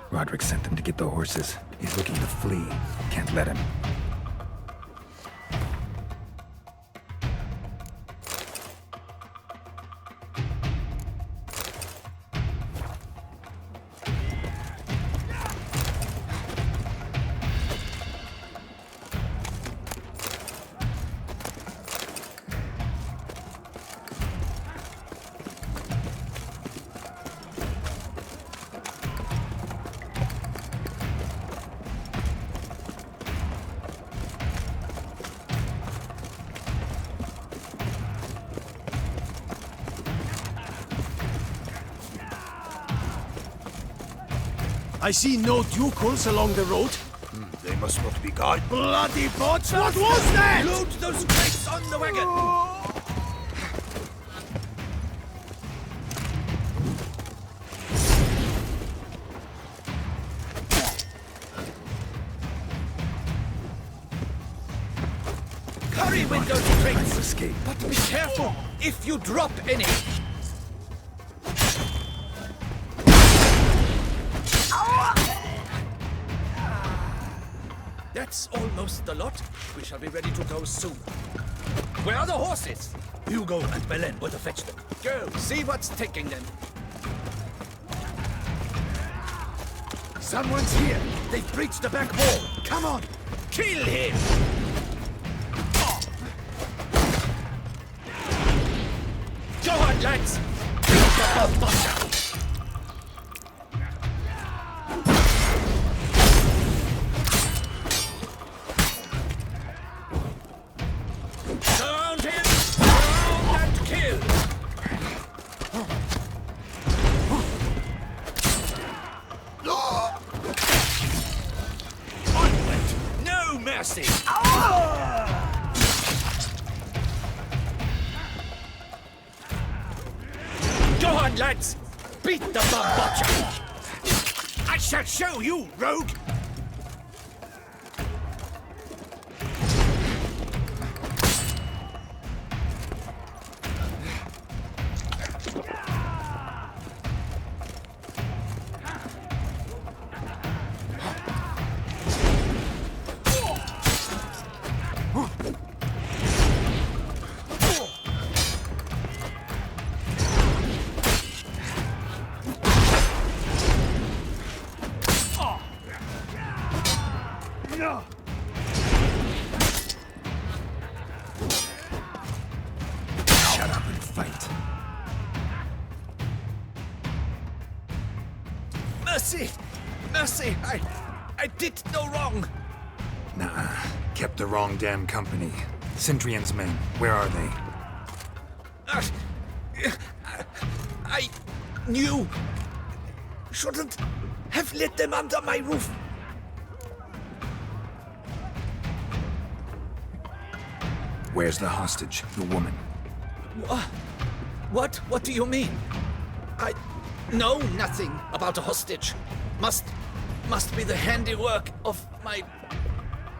Roderick sent them to get the horses. He's looking to flee. Can't let him. I see no ducals along the road. They must not be guarded. Bloody bots! What was that? Load those crates on the wagon! Hurry with those crates! Escape. But be careful if you drop any! That's almost the lot. We shall be ready to go soon. Where are the horses? Hugo and Belen were to fetch them. Go, see what's taking them. Someone's here. They've breached the back wall. Come on. Kill him! Go on, lads! Surround him! Surround and kill! Onward! No mercy! Go on, lads! Beat the bumbocha! I shall show you, rogue! Mercy! Mercy! I did no wrong! Nah, kept the wrong damn company. Centrion's men, where are they? I knew. Shouldn't have let them under my roof. Where's the hostage, the woman? What? What do you mean? I know nothing about a hostage. Must be the handiwork of my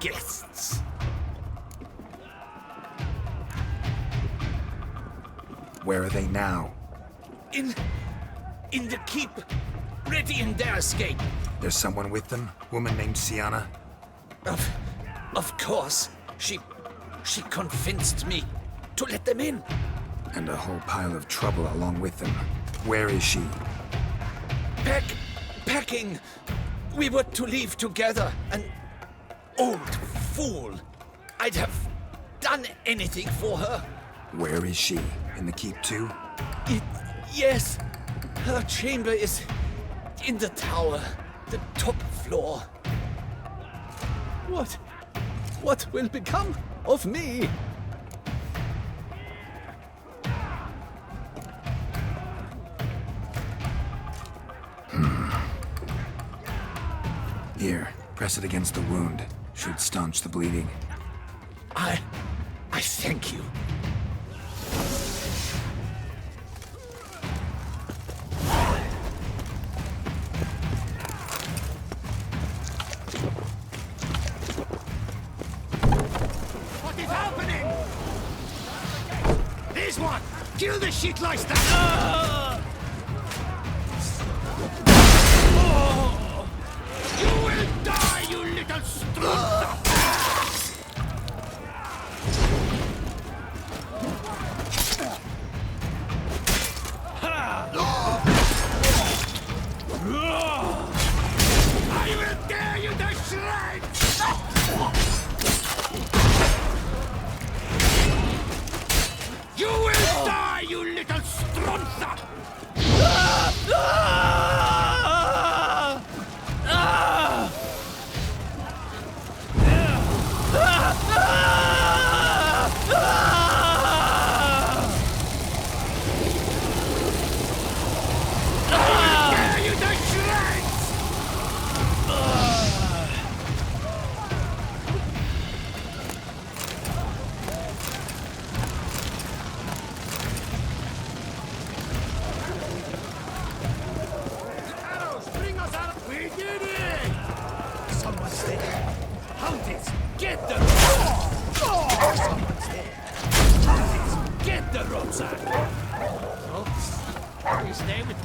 guests. Where are they now? In the keep, ready in their escape. There's someone with them? Woman named Sienna? Of course. She convinced me to let them in. And a whole pile of trouble along with them. Where is she? Packing. We were to leave together. An old fool. I'd have done anything for her. Where is she? In the keep too? Yes. Her chamber is in the tower. The top floor. What will become of me? Here, press it against the wound. Should staunch the bleeding. I thank you. What is happening? This one! Kill the shit like that! You will die, you little strunter! I will tear you to shreds! You will die, you little strunter! Get the Someone's there. Get the rucksack. Oh, you stay with me.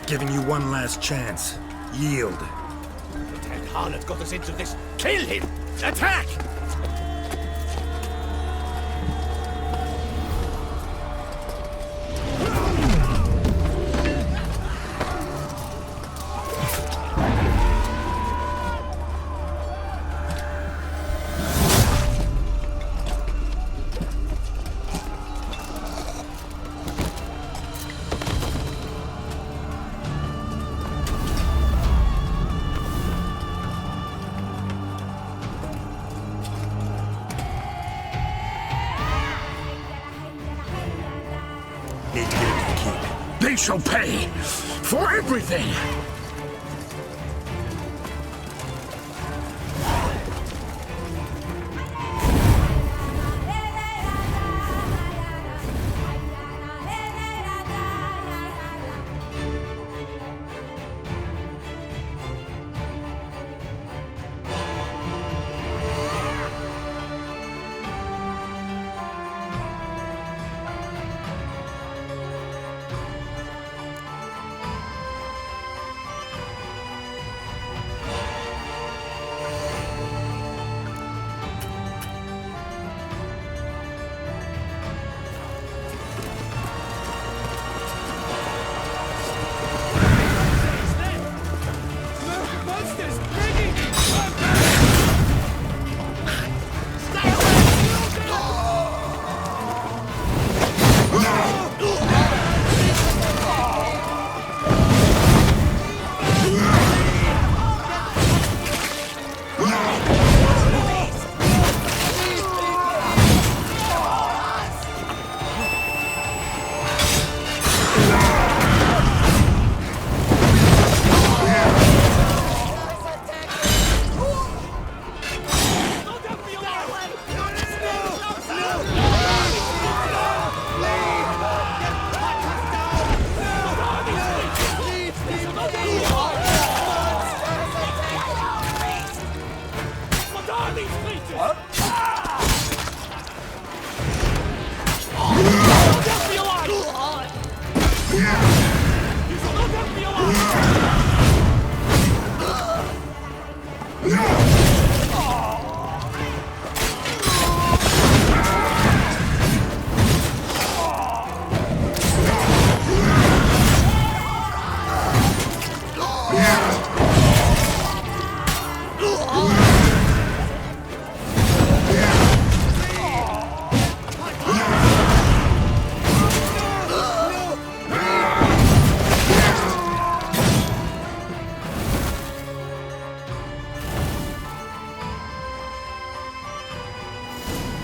Giving you one last chance. Yield. That harlot got us into this. Kill him! Attack! They did keep. They shall pay for everything!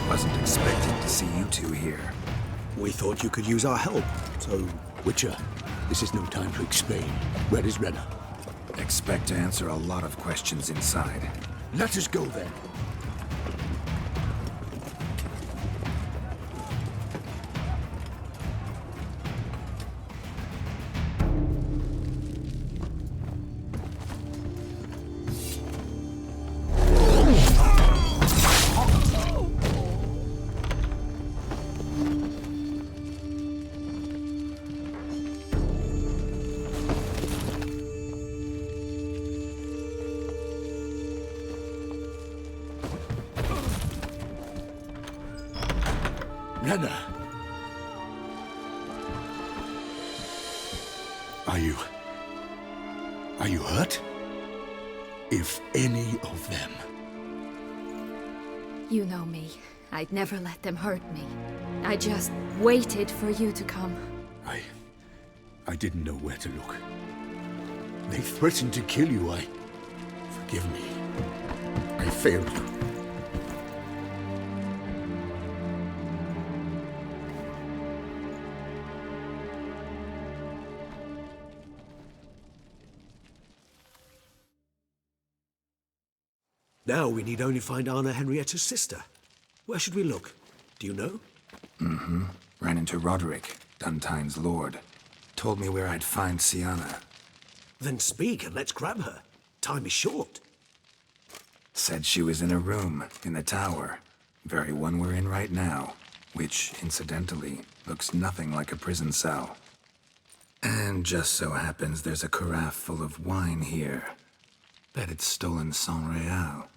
Wasn't expecting to see you two here. We thought you could use our help, so... Witcher, this is no time to explain. Where is Renna? Expect to answer a lot of questions inside. Let us go then. Renna! Are you hurt? If any of them. You know me. I'd never let them hurt me. I just waited for you to come. I didn't know where to look. They threatened to kill you. Forgive me. I failed you. Now we need only find Anna Henrietta's sister. Where should we look? Do you know? Mm-hmm. Ran into Roderick, Duntine's lord. Told me where I'd find Sienna. Then speak and let's grab her. Time is short. Said she was in a room in the tower. Very one we're in right now. Which, incidentally, looks nothing like a prison cell. And just so happens there's a carafe full of wine here. Bet it's stolen San Real.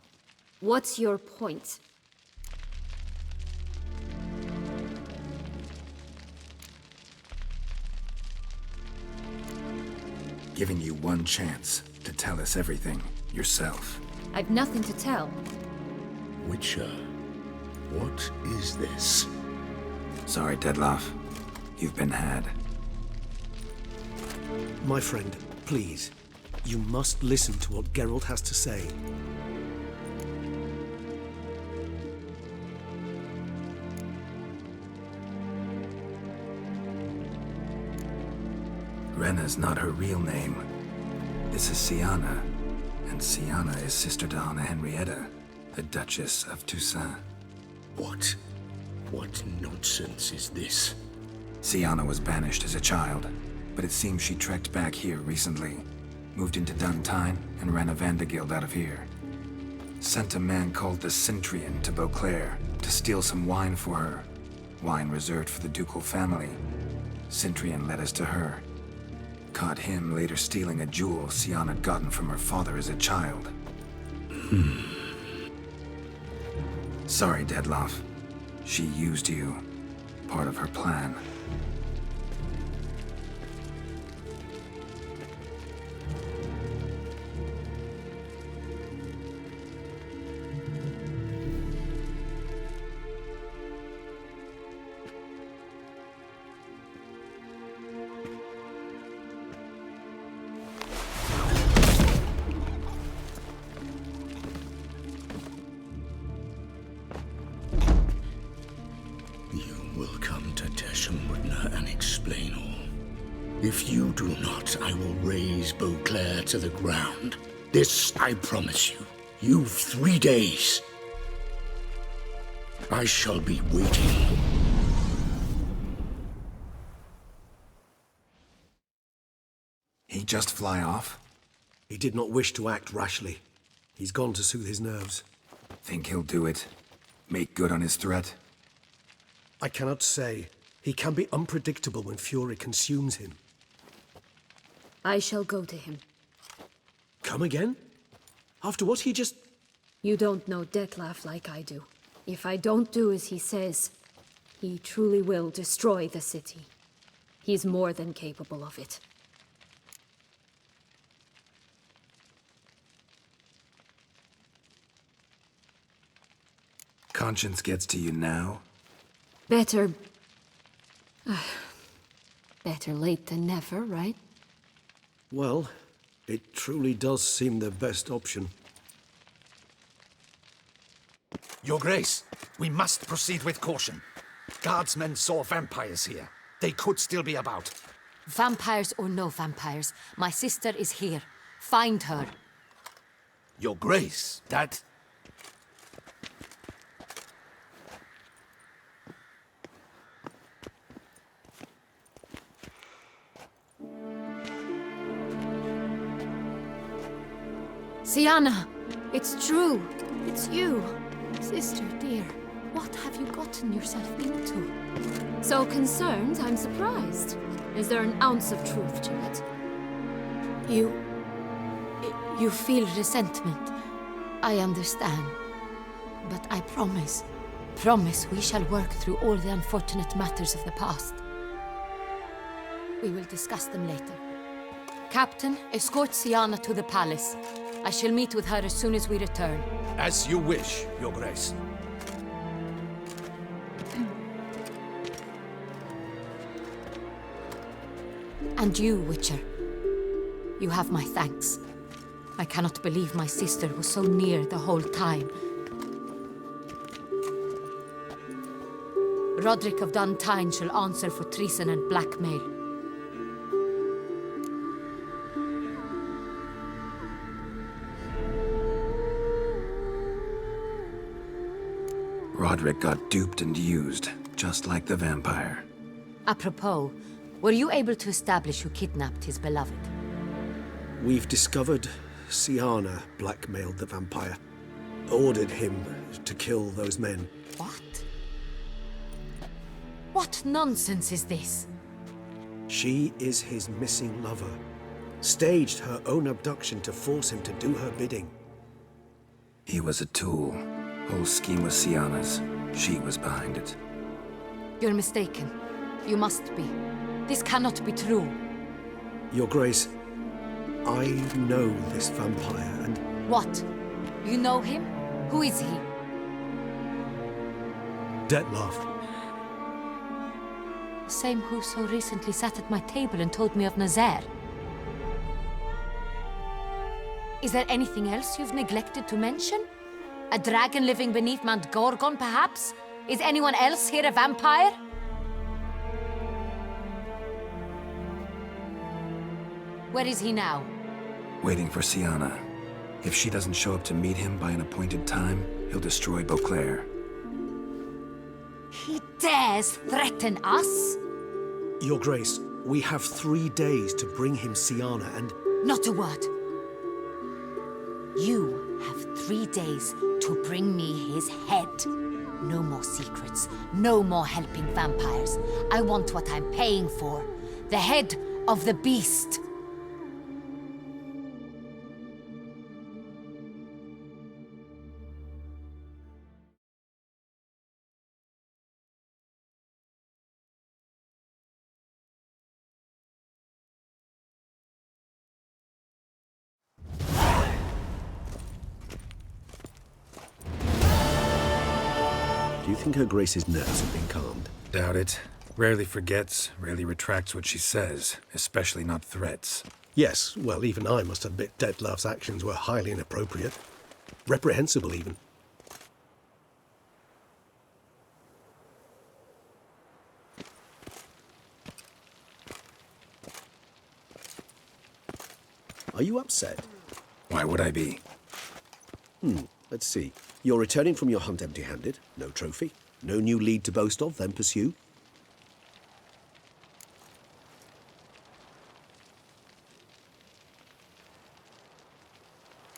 What's your point? Giving you one chance to tell us everything yourself. I've nothing to tell. Witcher, what is this? Sorry, Dettlaff. You've been had. My friend, please. You must listen to what Geralt has to say. Rena's not her real name. This is Siana, and Siana is sister to Anna Henrietta, the Duchess of Toussaint. What? What nonsense is this? Siana was banished as a child, but it seems she trekked back here recently, moved into Duntine, and ran a Vanderguild out of here. Sent a man called the Centurion to Beauclair to steal some wine for her. Wine reserved for the ducal family. Centurion led us to her. Caught him later stealing a jewel Siana had gotten from her father as a child. Sorry, Dedloff. She used you. Part of her plan. If you do not, I will raze Beauclair to the ground. This I promise you. You've 3 days. I shall be waiting. He just fly off? He did not wish to act rashly. He's gone to soothe his nerves. Think he'll do it? Make good on his threat? I cannot say. He can be unpredictable when fury consumes him. I shall go to him. Come again? After what he just... You don't know Detlef like I do. If I don't do as he says, he truly will destroy the city. He's more than capable of it. Conscience gets to you now? Better... better late than never, right? Well, it truly does seem the best option. Your Grace, we must proceed with caution. Guardsmen saw vampires here. They could still be about. Vampires or no vampires, my sister is here. Find her. Your Grace, that... Siana, it's true. It's you. Sister, dear, what have you gotten yourself into? So concerned, I'm surprised. Is there an ounce of truth to it? You feel resentment. I understand. But I promise we shall work through all the unfortunate matters of the past. We will discuss them later. Captain, escort Siana to the palace. I shall meet with her as soon as we return. As you wish, Your Grace. And you, Witcher. You have my thanks. I cannot believe my sister was so near the whole time. Roderick of Duntine shall answer for treason and blackmail. Roderick got duped and used, just like the vampire. Apropos, were you able to establish who kidnapped his beloved? We've discovered Siana blackmailed the vampire. Ordered him to kill those men. What? What nonsense is this? She is his missing lover. Staged her own abduction to force him to do her bidding. He was a tool. Whole scheme was Siana's. She was behind it. You're mistaken. You must be. This cannot be true. Your Grace, I know this vampire and... What? You know him? Who is he? Detlef. The same who so recently sat at my table and told me of Nazaire. Is there anything else you've neglected to mention? A dragon living beneath Mount Gorgon, perhaps? Is anyone else here a vampire? Where is he now? Waiting for Siana. If she doesn't show up to meet him by an appointed time, he'll destroy Beauclair. He dares threaten us? Your Grace, we have 3 days to bring him Siana and... Not a word. You have 3 days to bring me his head. No more secrets. No more helping vampires. I want what I'm paying for. The head of the beast. Do you think Her Grace's nerves have been calmed? Doubt it. Rarely forgets, rarely retracts what she says, especially not threats. Yes, well, even I must admit Detlav's actions were highly inappropriate. Reprehensible, even. Are you upset? Why would I be? Let's see. You're returning from your hunt empty-handed. No trophy. No new lead to boast of, then pursue.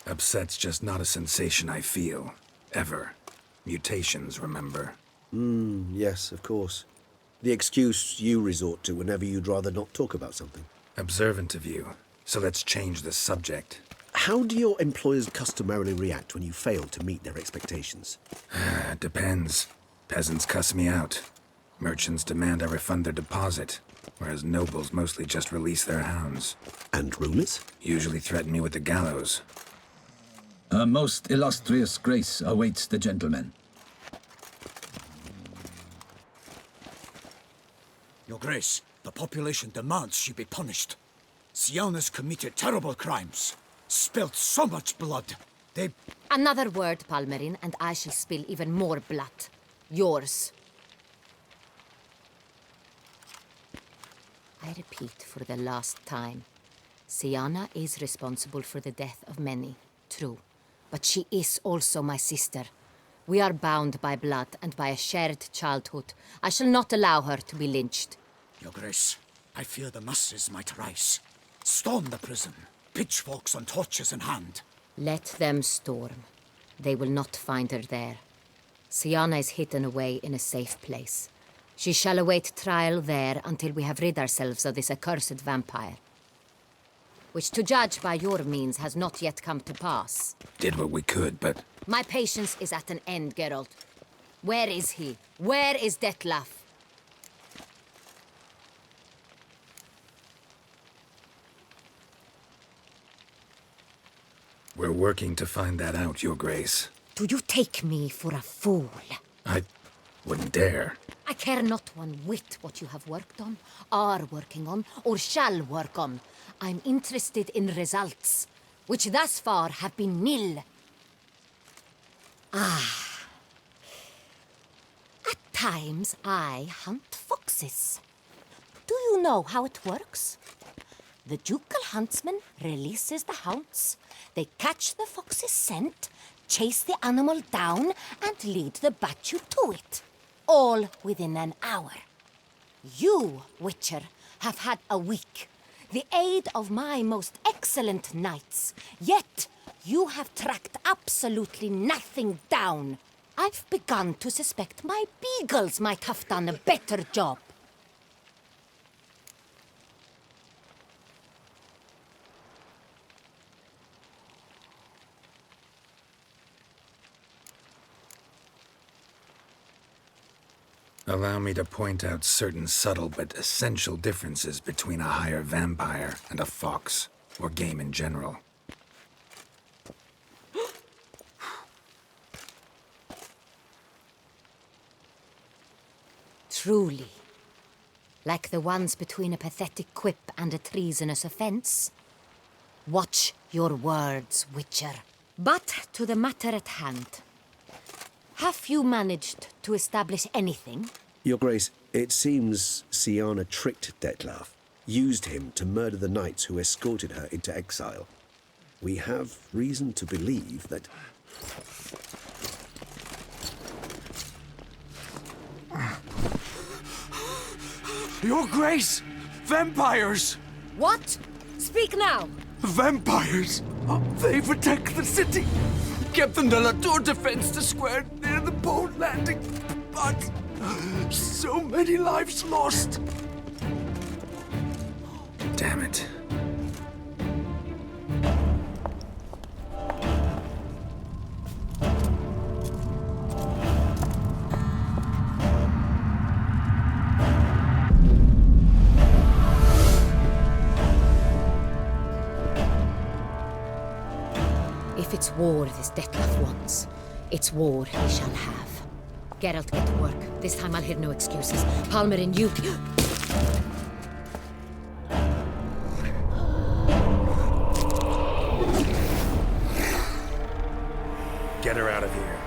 Upset's just not a sensation I feel. Ever. Mutations, remember? Yes, of course. The excuse you resort to whenever you'd rather not talk about something. Observant of you. So let's change the subject. How do your employers customarily react when you fail to meet their expectations? Depends. Peasants cuss me out. Merchants demand I refund their deposit, whereas nobles mostly just release their hounds. And rulers? Usually threaten me with the gallows. A most illustrious grace awaits the gentleman. Your Grace, the population demands she be punished. Siana's committed terrible crimes. Spilt so much blood. They... Another word, Palmerin, and I shall spill even more blood. Yours. I repeat for the last time. Siana is responsible for the death of many, true. But she is also my sister. We are bound by blood and by a shared childhood. I shall not allow her to be lynched. Your Grace, I fear the masses might rise. Storm the prison, pitchforks and torches in hand. Let them storm. They will not find her there. Siana is hidden away in a safe place. She shall await trial there until we have rid ourselves of this accursed vampire. Which, to judge by your means, has not yet come to pass. Did what we could, but... My patience is at an end, Geralt. Where is he? Where is Detlav? We're working to find that out, Your Grace. Do you take me for a fool? I wouldn't dare. I care not one whit what you have worked on, are working on, or shall work on. I'm interested in results, which thus far have been nil. At times, I hunt foxes. Do you know how it works? The ducal huntsman releases the hounds. They catch the fox's scent, chase the animal down, and lead the Batu to it. All within an hour. You, Witcher, have had a week. The aid of my most excellent knights. Yet, you have tracked absolutely nothing down. I've begun to suspect my beagles might have done a better job. Allow me to point out certain subtle but essential differences between a higher vampire and a fox, or game in general. Truly. Like the ones between a pathetic quip and a treasonous offense. Watch your words, Witcher. But to the matter at hand. Have you managed to establish anything? Your Grace, it seems Siana tricked Detlav. used him to murder the knights who escorted her into exile. We have reason to believe that... Your Grace! Vampires! What? Speak now! Vampires! They protect the city! Captain de la Tour defends the square near the boat landing, but so many lives lost! Damn it. If it's war this Detlef wants, it's war he shall have. Geralt, get to work. This time I'll hear no excuses. Palmer and you... Get her out of here.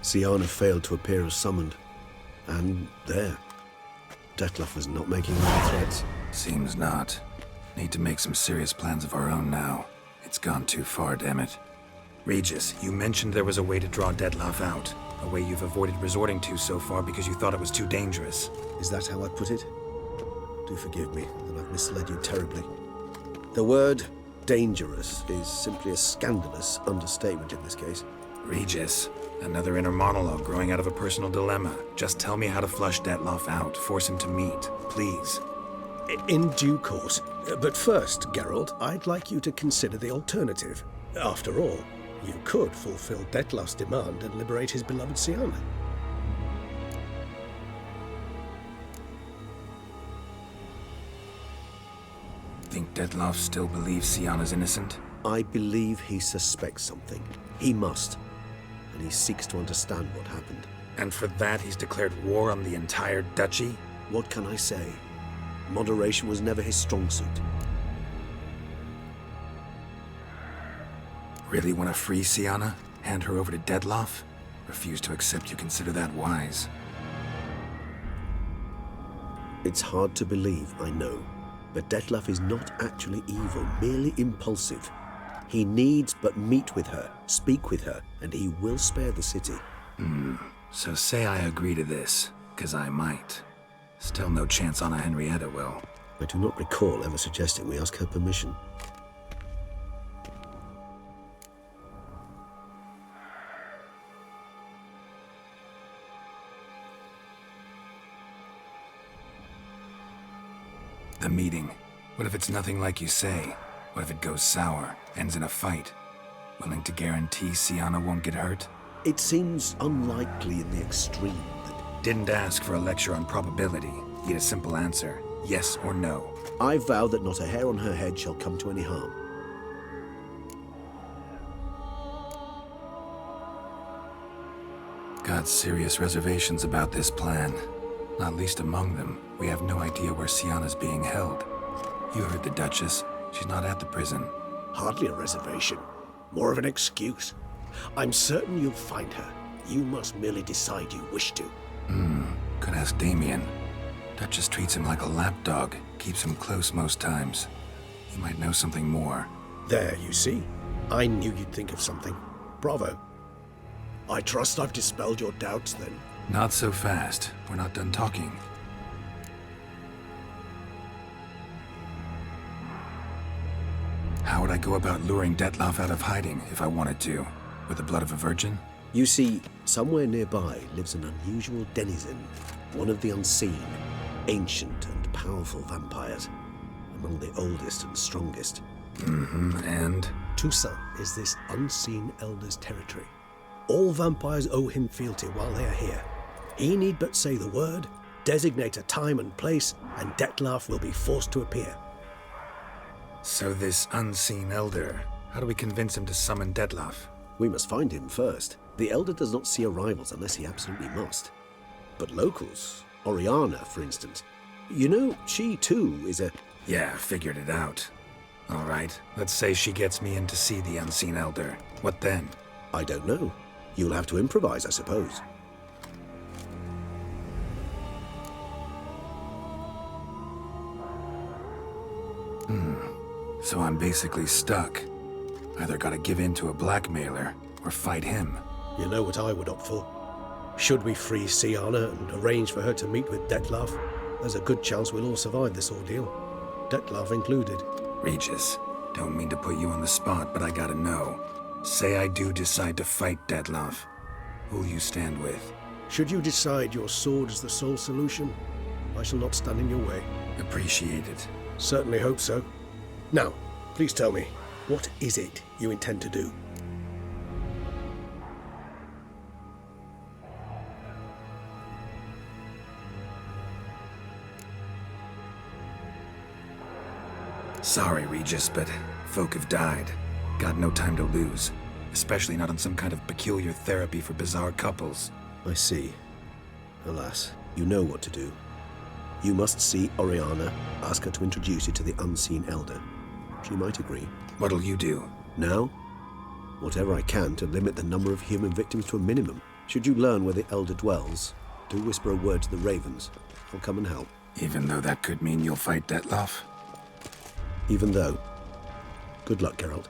Syanna failed to appear as summoned. And there. Detlef was not making any threats. Seems not. Need to make some serious plans of our own now. It's gone too far, damn it. Regis, you mentioned there was a way to draw Detlef out. A way you've avoided resorting to so far because you thought it was too dangerous. Is that how I put it? Do forgive me that I've misled you terribly. The word dangerous is simply a scandalous understatement in this case. Regis, another inner monologue growing out of a personal dilemma. Just tell me how to flush Detlef out, force him to meet, please. In due course. But first, Geralt, I'd like you to consider the alternative. After all, you could fulfill Detlef's demand and liberate his beloved Syanna. Think Detlef still believes Syanna's innocent? I believe he suspects something. He must. And he seeks to understand what happened. And for that he's declared war on the entire duchy? What can I say? Moderation was never his strong suit. Really want to free Syanna? Hand her over to Detlef? Refuse to accept you consider that wise. It's hard to believe, I know. But Detlef is not actually evil, merely impulsive. He needs but meet with her, speak with her, and he will spare the city. So say I agree to this, 'cause I might. Still no chance Anna Henrietta will. I do not recall ever suggesting we ask her permission. The meeting. What if it's nothing like you say? What if it goes sour, ends in a fight? Willing to guarantee Syanna won't get hurt? It seems unlikely in the extreme that... Didn't ask for a lecture on probability. Need a simple answer. Yes or no. I vow that not a hair on her head shall come to any harm. Got serious reservations about this plan. Not least among them, we have no idea where Syanna's being held. You heard the Duchess. She's not at the prison. Hardly a reservation. More of an excuse. I'm certain you'll find her. You must merely decide you wish to. Could ask Damien. Duchess treats him like a lapdog, keeps him close most times. He might know something more. There, you see. I knew you'd think of something. Bravo. I trust I've dispelled your doubts, then. Not so fast. We're not done talking. How would I go about luring Detloff out of hiding if I wanted to? With the blood of a virgin? You see, somewhere nearby lives an unusual denizen, one of the unseen, ancient and powerful vampires, among the oldest and strongest. And? Toussaint is this unseen elder's territory. All vampires owe him fealty while they are here. He need but say the word, designate a time and place, and Detloff will be forced to appear. So this unseen elder, how do we convince him to summon Detloff? We must find him first. The elder does not see arrivals unless he absolutely must. But locals, Oriana, for instance, you know, she too is a... Yeah, figured it out. All right, let's say she gets me in to see the unseen elder. What then? I don't know. You'll have to improvise, I suppose. So I'm basically stuck. Either gotta give in to a blackmailer, or fight him. You know what I would opt for. Should we free Siana and arrange for her to meet with Detloff, there's a good chance we'll all survive this ordeal. Detloff included. Regis, don't mean to put you on the spot, but I gotta know. Say I do decide to fight Detloff. Who'll you stand with? Should you decide your sword is the sole solution, I shall not stand in your way. Appreciate it. Certainly hope so. Now, please tell me, what is it you intend to do? Sorry, Regis, but folk have died. Got no time to lose. Especially not on some kind of peculiar therapy for bizarre couples. I see. Alas, you know what to do. You must see Oriana, ask her to introduce you to the unseen elder. She might agree. What'll you do? Now? Whatever I can to limit the number of human victims to a minimum. Should you learn where the elder dwells, do whisper a word to the ravens. I'll come and help. Even though that could mean you'll fight Detloff? Even though. Good luck, Geralt.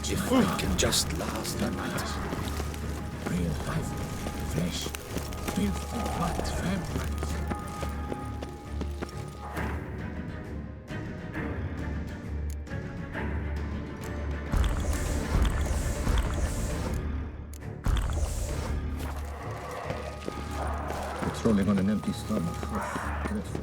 If I can just last a night. Real life, flesh, filthy white vampires. Patrolling on an empty stomach. Dreadful.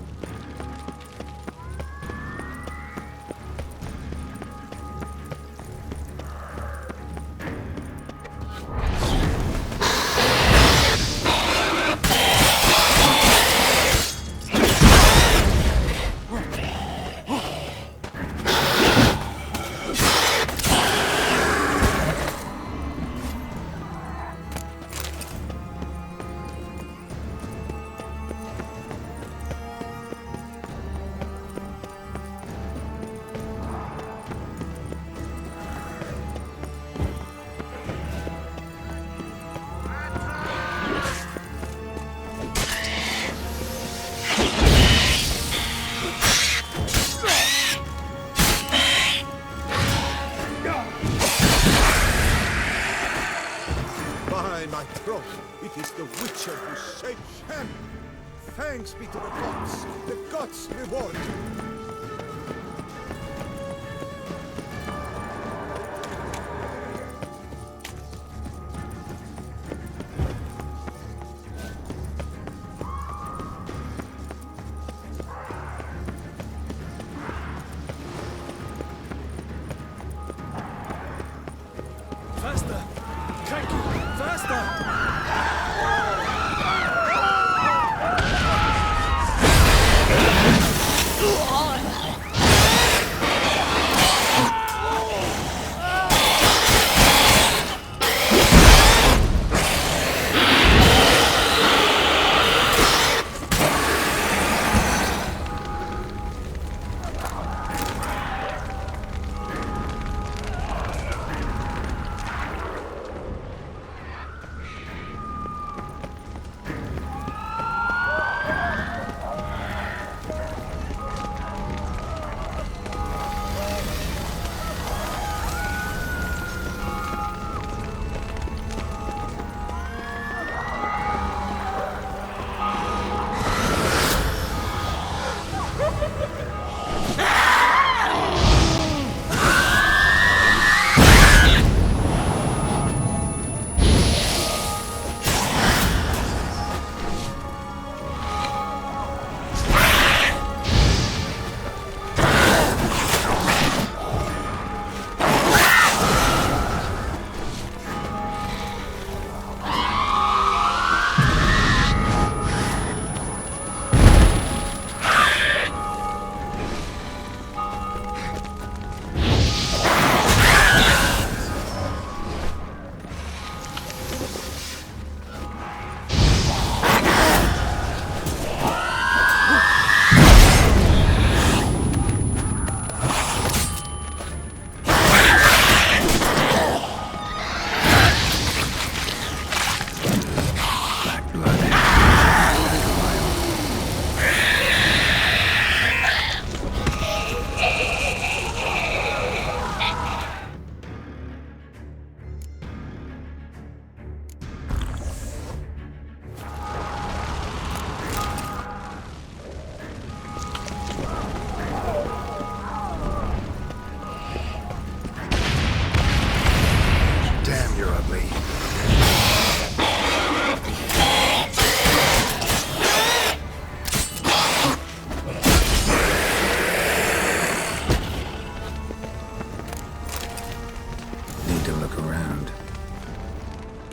My throat. It is the Witcher who shapes him. Thanks be to the gods. The gods reward you. Faster! Cranky! Faster!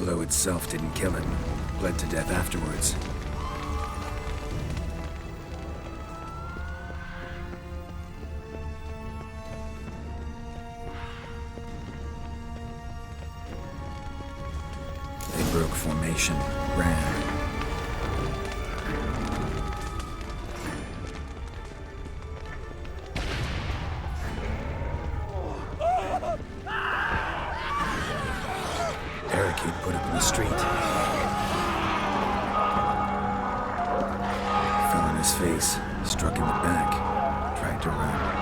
blow itself didn't kill him. Bled to death afterwards. They broke formation, ran. Barricade put up in the street. Fell on his face, struck in the back, tried to run.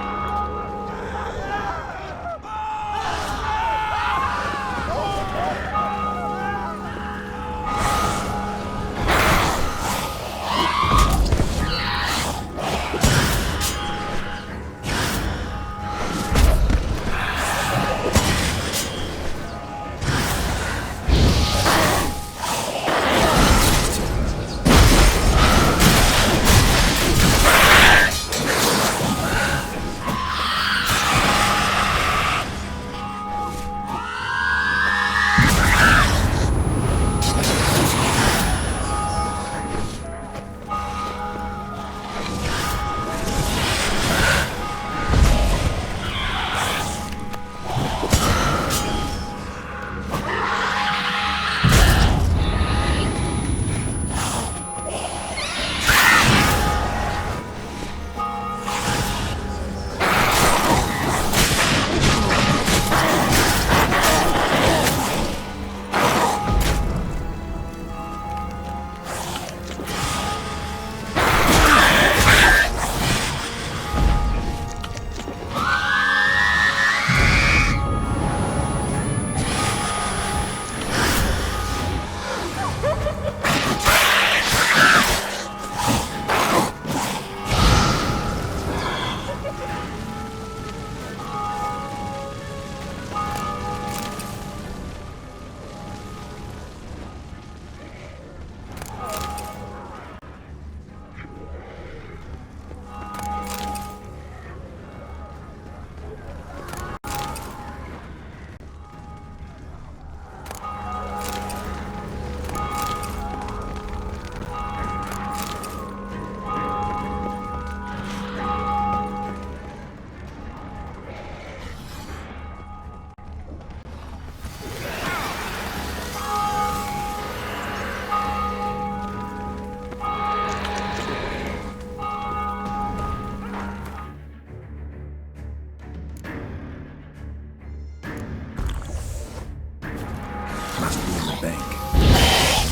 think.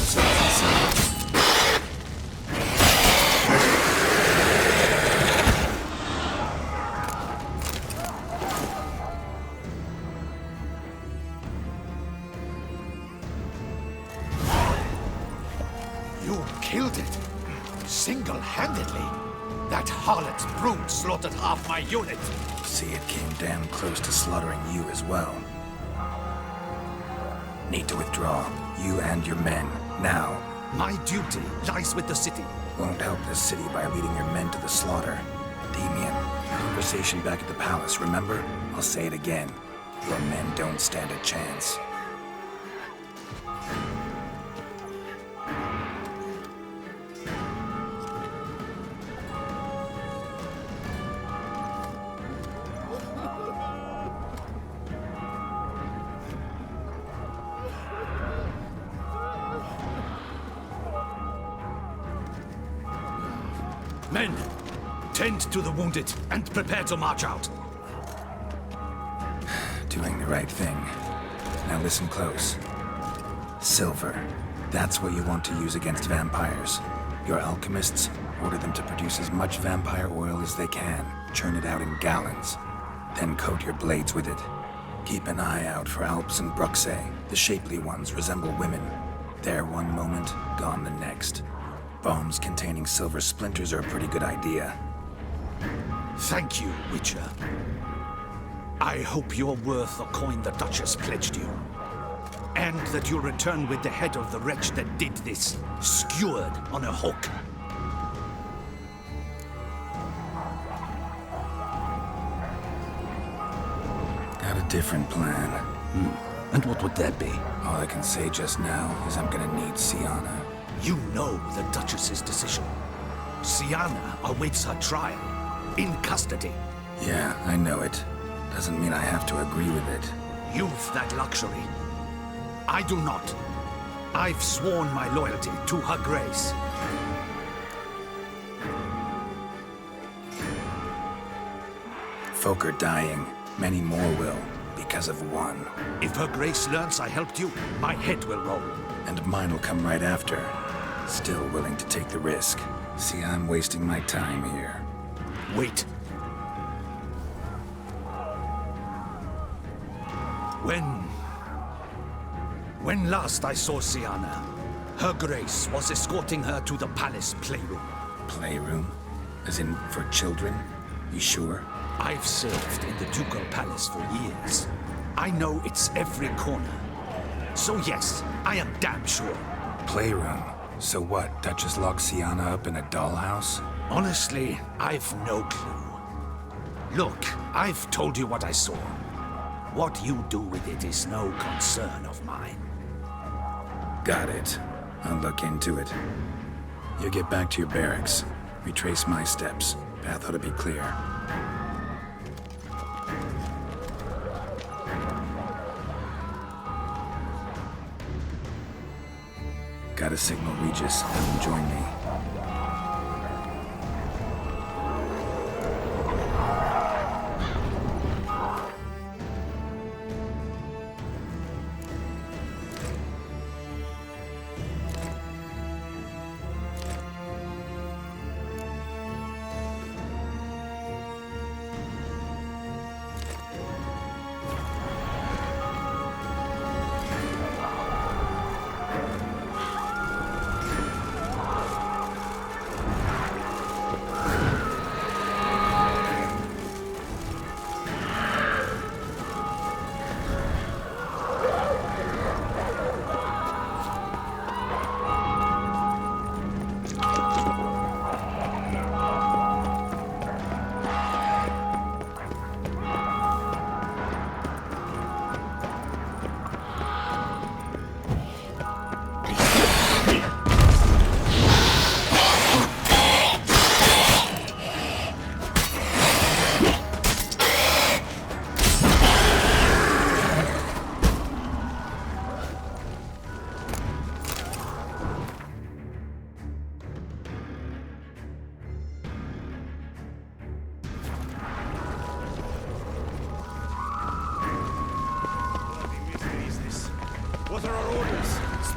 So You killed it. Single-handedly. That harlot's brood slaughtered half my unit. See, it came damn close to slaughtering you as well. Need to withdraw. You and your men. Now. My duty lies with the city. Won't help this city by leading your men to the slaughter. Damien, conversation back at the palace, remember? I'll say it again. Your men don't stand a chance. Men, tend to the wounded and prepare to march out. Doing the right thing. Now listen close. Silver. That's what you want to use against vampires. Your alchemists, order them to produce as much vampire oil as they can. Churn it out in gallons. Then coat your blades with it. Keep an eye out for Alps and Bruxae. The shapely ones resemble women. There one moment, gone the next. Bombs containing silver splinters are a pretty good idea. Thank you, Witcher. I hope you're worth the coin the Duchess pledged you. And that you'll return with the head of the wretch that did this, skewered on a hook. Got a different plan. And what would that be? All I can say just now is I'm gonna need Sienna. You know the Duchess's decision. Sienna awaits her trial, in custody. Yeah, I know it. Doesn't mean I have to agree with it. You've that luxury. I do not. I've sworn my loyalty to her grace. Folk are dying. Many more will, because of one. If her grace learns I helped you, my head will roll. And mine will come right after. Still willing to take the risk. See, I'm wasting my time here. Wait. When last I saw Sienna, her grace was escorting her to the palace playroom. Playroom? As in, for children? You sure? I've served in the ducal palace for years. I know it's every corner. So yes, I am damn sure. Playroom? So what, Duchess locked Sienna up in a dollhouse? Honestly, I've no clue. Look, I've told you what I saw. What you do with it is no concern of mine. Got it. I'll look into it. You get back to your barracks. Retrace my steps. Path ought to be clear. Gotta signal Regis. Have him join me.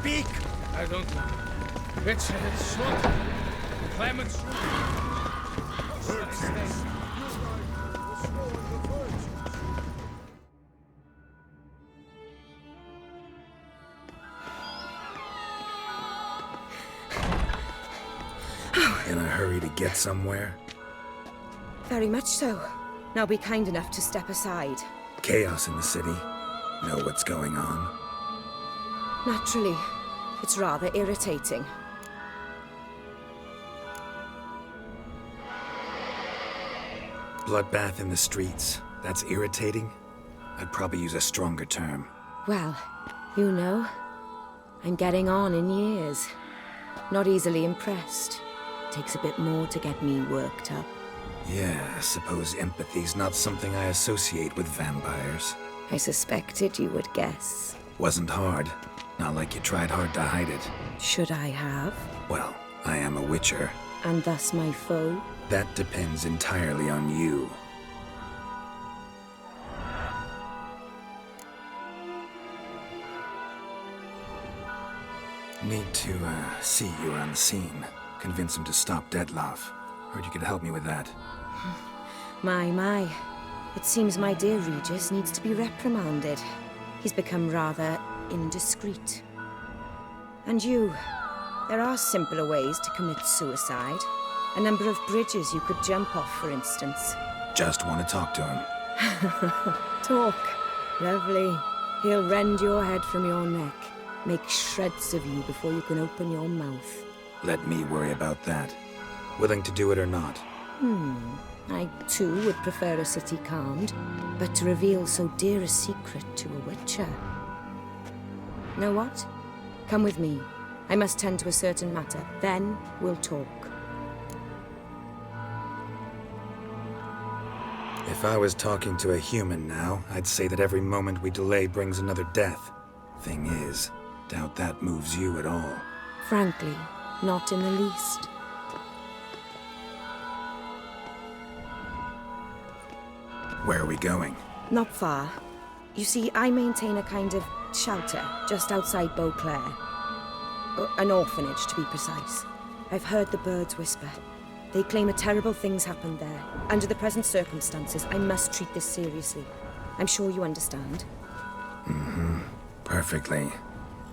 Speak! I don't know. It's short. Climate's In a hurry to get somewhere? Very much so. Now be kind enough to step aside. Chaos in the city. Know what's going on? Naturally. It's rather irritating. Bloodbath in the streets. That's irritating? I'd probably use a stronger term. Well, you know, I'm getting on in years. Not easily impressed. Takes a bit more to get me worked up. Yeah, I suppose empathy's not something I associate with vampires. I suspected you would guess. Wasn't hard. Not like you tried hard to hide it. Should I have? Well, I am a witcher. And thus my foe? That depends entirely on you. Need to, see you on the scene. Convince him to stop Detloff. Heard you could help me with that. My. It seems my dear Regis needs to be reprimanded. He's become rather indiscreet. And you, there are simpler ways to commit suicide. A number of bridges you could jump off, for instance. Just want to talk to him. Talk. Lovely. He'll rend your head from your neck. Make shreds of you before you can open your mouth. Let me worry about that. Willing to do it or not? I, too, would prefer a city calmed, but to reveal so dear a secret to a witcher. Know what? Come with me. I must tend to a certain matter. Then we'll talk. If I was talking to a human now, I'd say that every moment we delay brings another death. Thing is, doubt that moves you at all. Frankly, not in the least. Where are we going? Not far. You see, I maintain a kind of shelter just outside Beauclair. An orphanage, to be precise. I've heard the birds whisper. They claim a terrible thing's happened there. Under the present circumstances, I must treat this seriously. I'm sure you understand. Perfectly.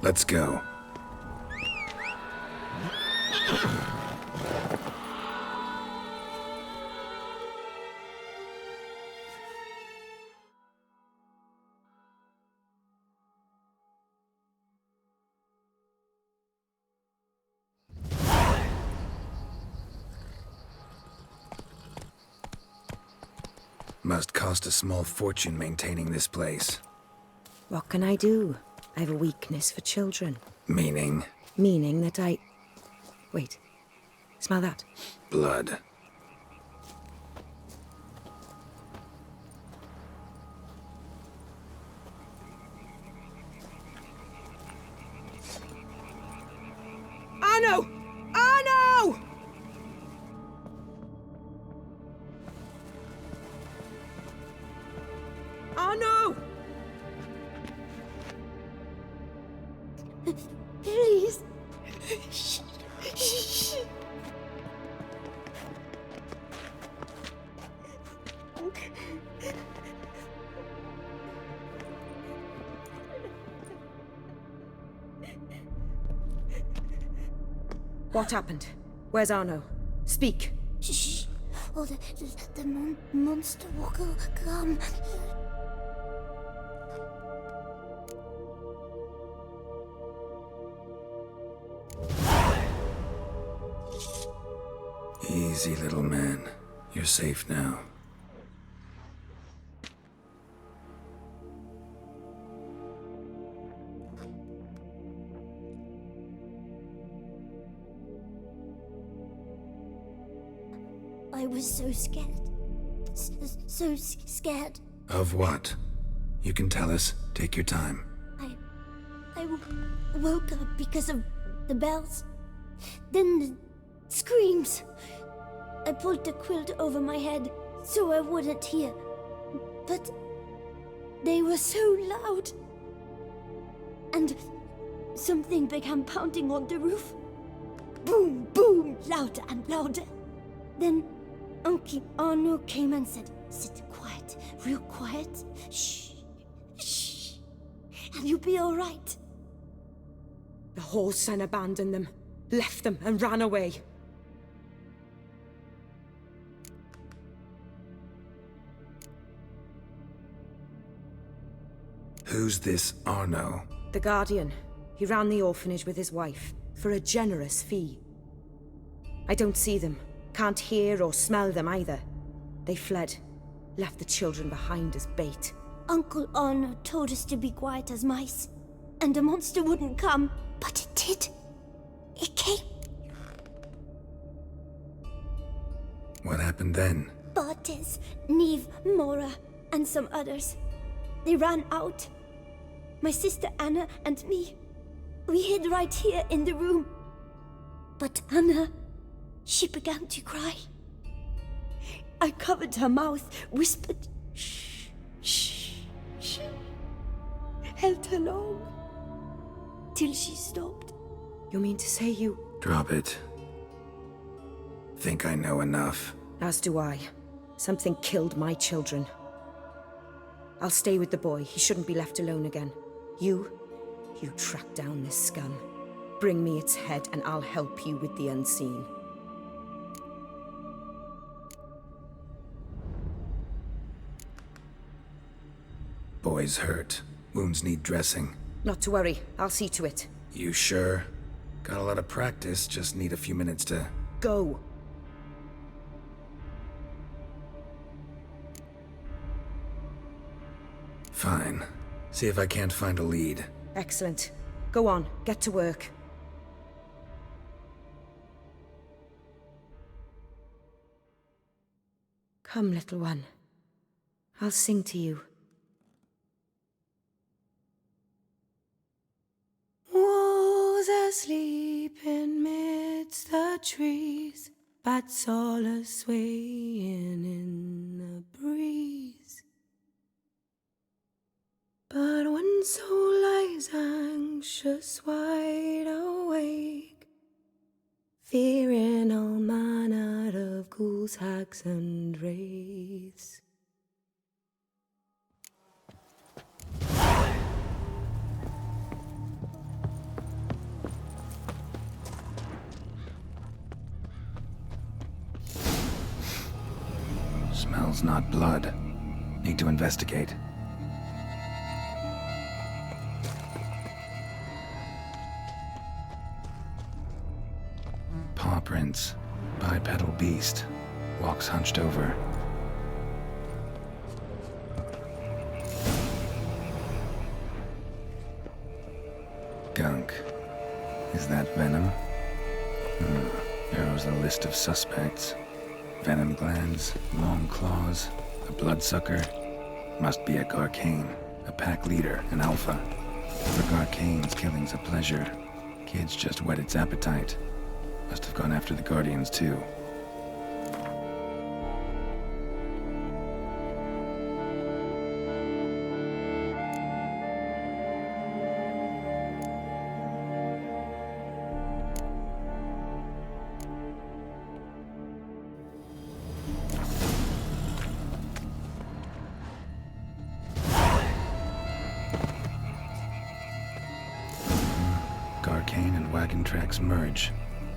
Let's go. Must cost a small fortune maintaining this place. What can I do? I have a weakness for children. Meaning? Meaning that I... Wait. Smell that? Blood. Arno! Arno! Arno! Please. What happened? Where's Arno? Speak. Shh. Oh, the monster will come. Easy, little man. You're safe now. I was so scared. So scared. Of what? You can tell us. Take your time. I woke up because of the bells. Then the screams. I pulled the quilt over my head so I wouldn't hear. But they were so loud. And something began pounding on the roof. Boom, boom, louder and louder. Then Uncle Arno came and said, "Sit quiet, real quiet. Shh, shh, and you'll be all right." The whole son abandoned them, left them, and ran away. Who's this Arno? The Guardian. He ran the orphanage with his wife, for a generous fee. I don't see them, can't hear or smell them either. They fled, left the children behind as bait. Uncle Arno told us to be quiet as mice, and the monster wouldn't come, but it did. It came. What happened then? Bartes, Neve, Mora, and some others. They ran out. My sister Anna and me, we hid right here in the room. But Anna, she began to cry. I covered her mouth, whispered, "Shh, shh, shh," held her long, till she stopped. You mean to say you... Drop it. Think I know enough. As do I. Something killed my children. I'll stay with the boy. He shouldn't be left alone again. You track down this scum. Bring me its head and I'll help you with the unseen. Boy's hurt. Wounds need dressing. Not to worry. I'll see to it. You sure? Got a lot of practice, just need a few minutes to... Go. Fine. See if I can't find a lead. Excellent. Go on, get to work. Come, little one. I'll sing to you. Wolves asleep in midst the trees, bats all a-swaying in the breeze. But one soul lies anxious, wide awake, fearing all manner of ghouls, hags, and wraiths. Smells not blood. Need to investigate. Paw prints. Bipedal beast. Walks hunched over. Gunk. Is that venom? Narrows the list of suspects. Venom glands, long claws, a bloodsucker. Must be a Garcane, a pack leader, an alpha. For Garcane's killing's a pleasure. Kid's just whet its appetite. Must have gone after the Guardians too. Garcane and wagon tracks merge.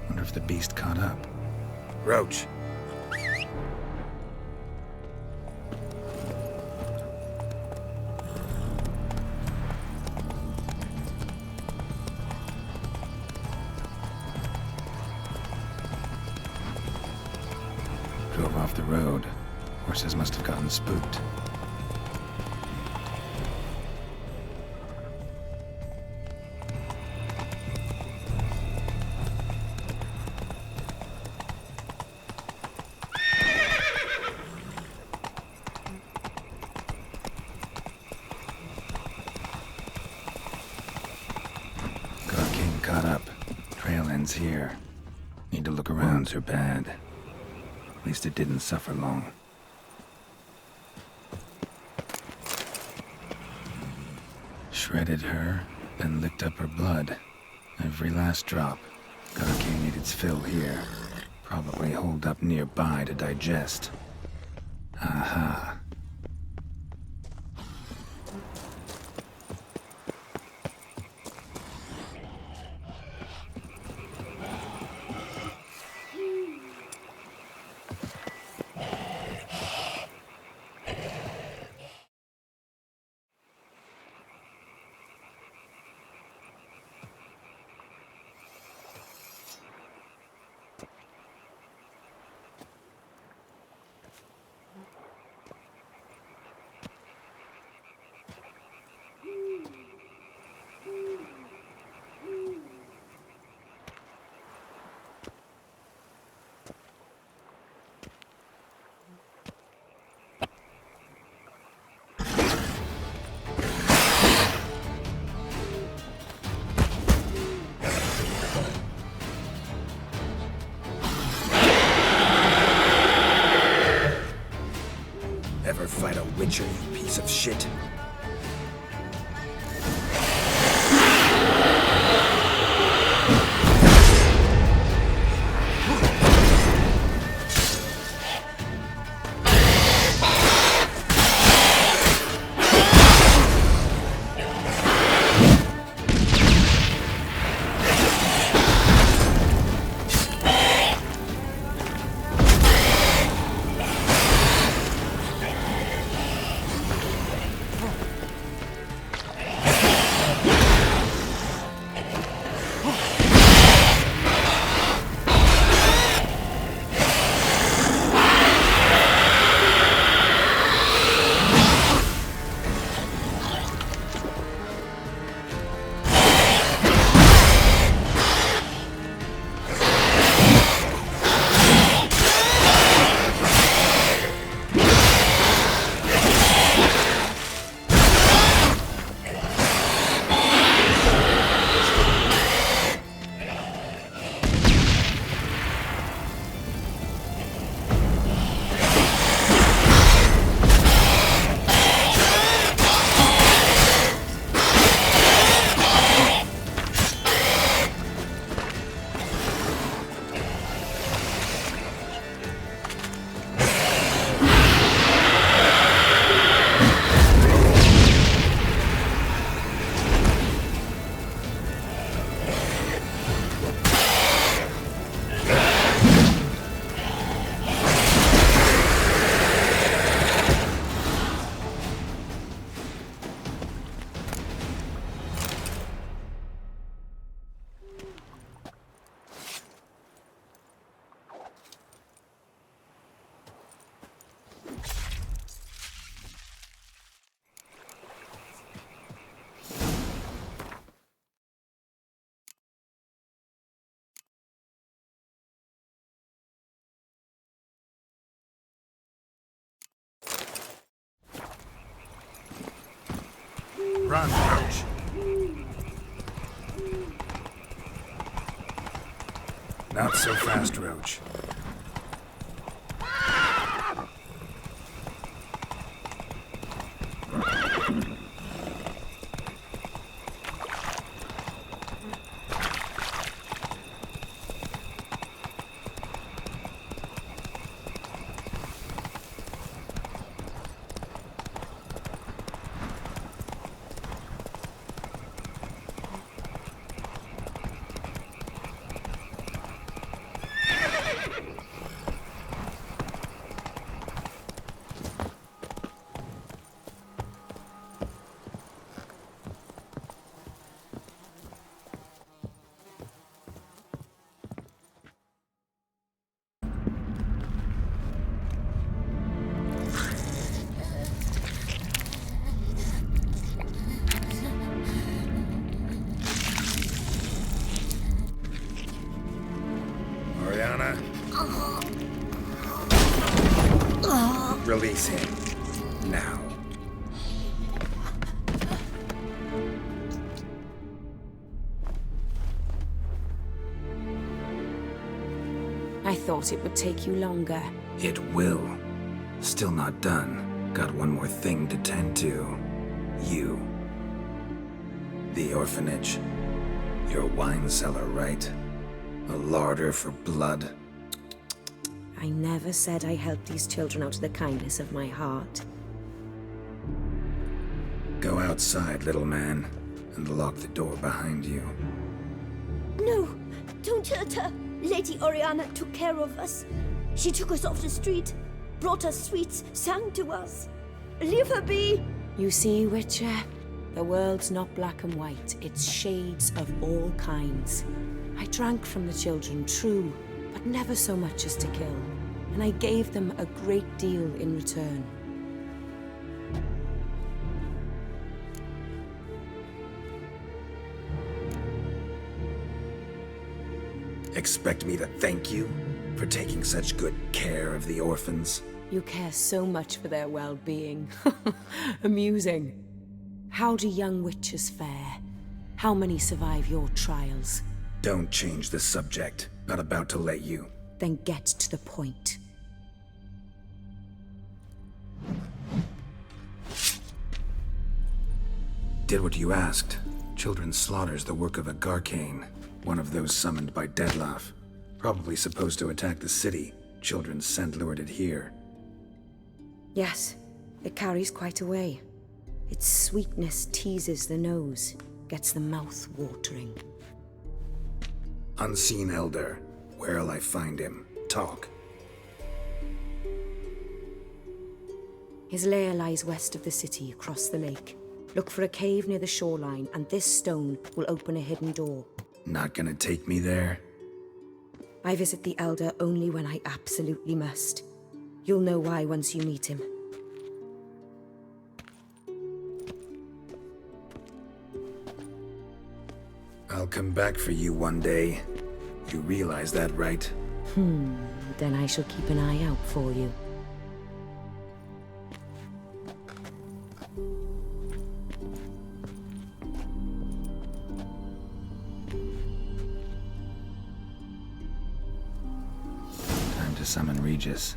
Wonder if the beast caught up. Roach. Drove off the road. Horses must have gotten spooked. Caught up. Trail ends here. Need to look around. Wounds are bad. At least it didn't suffer long. Shredded her, then licked up her blood. Every last drop. Garkane ate its fill here. Probably holed up nearby to digest. Aha. Ever fight a Witcher, you piece of shit? Run, Roach. Not so fast, Roach. Release him. Now. I thought it would take you longer. It will. Still not done. Got one more thing to tend to. You. The orphanage. Your wine cellar, right? A larder for blood. I never said I helped these children out of the kindness of my heart. Go outside, little man, and lock the door behind you. No, don't hurt her. Lady Oriana took care of us. She took us off the street, brought us sweets, sang to us. Leave her be! You see, Witcher? The world's not black and white. It's shades of all kinds. I drank from the children, true, but never so much as to kill. And I gave them a great deal in return. Expect me to thank you for taking such good care of the orphans? You care so much for their well-being. Amusing. How do young witches fare? How many survive your trials? Don't change the subject. Not about to let you. Then get to the point. Did what you asked. Children's slaughter's the work of a Garcane, one of those summoned by Detlef. Probably supposed to attack the city. Children's scent lured it here. Yes, it carries quite a way. Its sweetness teases the nose, gets the mouth watering. Unseen Elder. Where'll I find him? Talk. His lair lies west of the city, across the lake. Look for a cave near the shoreline, and this stone will open a hidden door. Not gonna take me there? I visit the Elder only when I absolutely must. You'll know why once you meet him. I'll come back for you one day. You realize that, right? Then I shall keep an eye out for you. Time to summon Regis.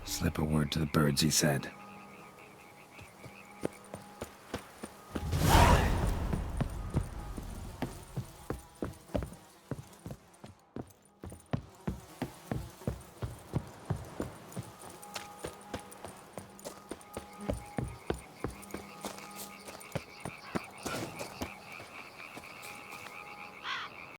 Slip a word to the birds, he said.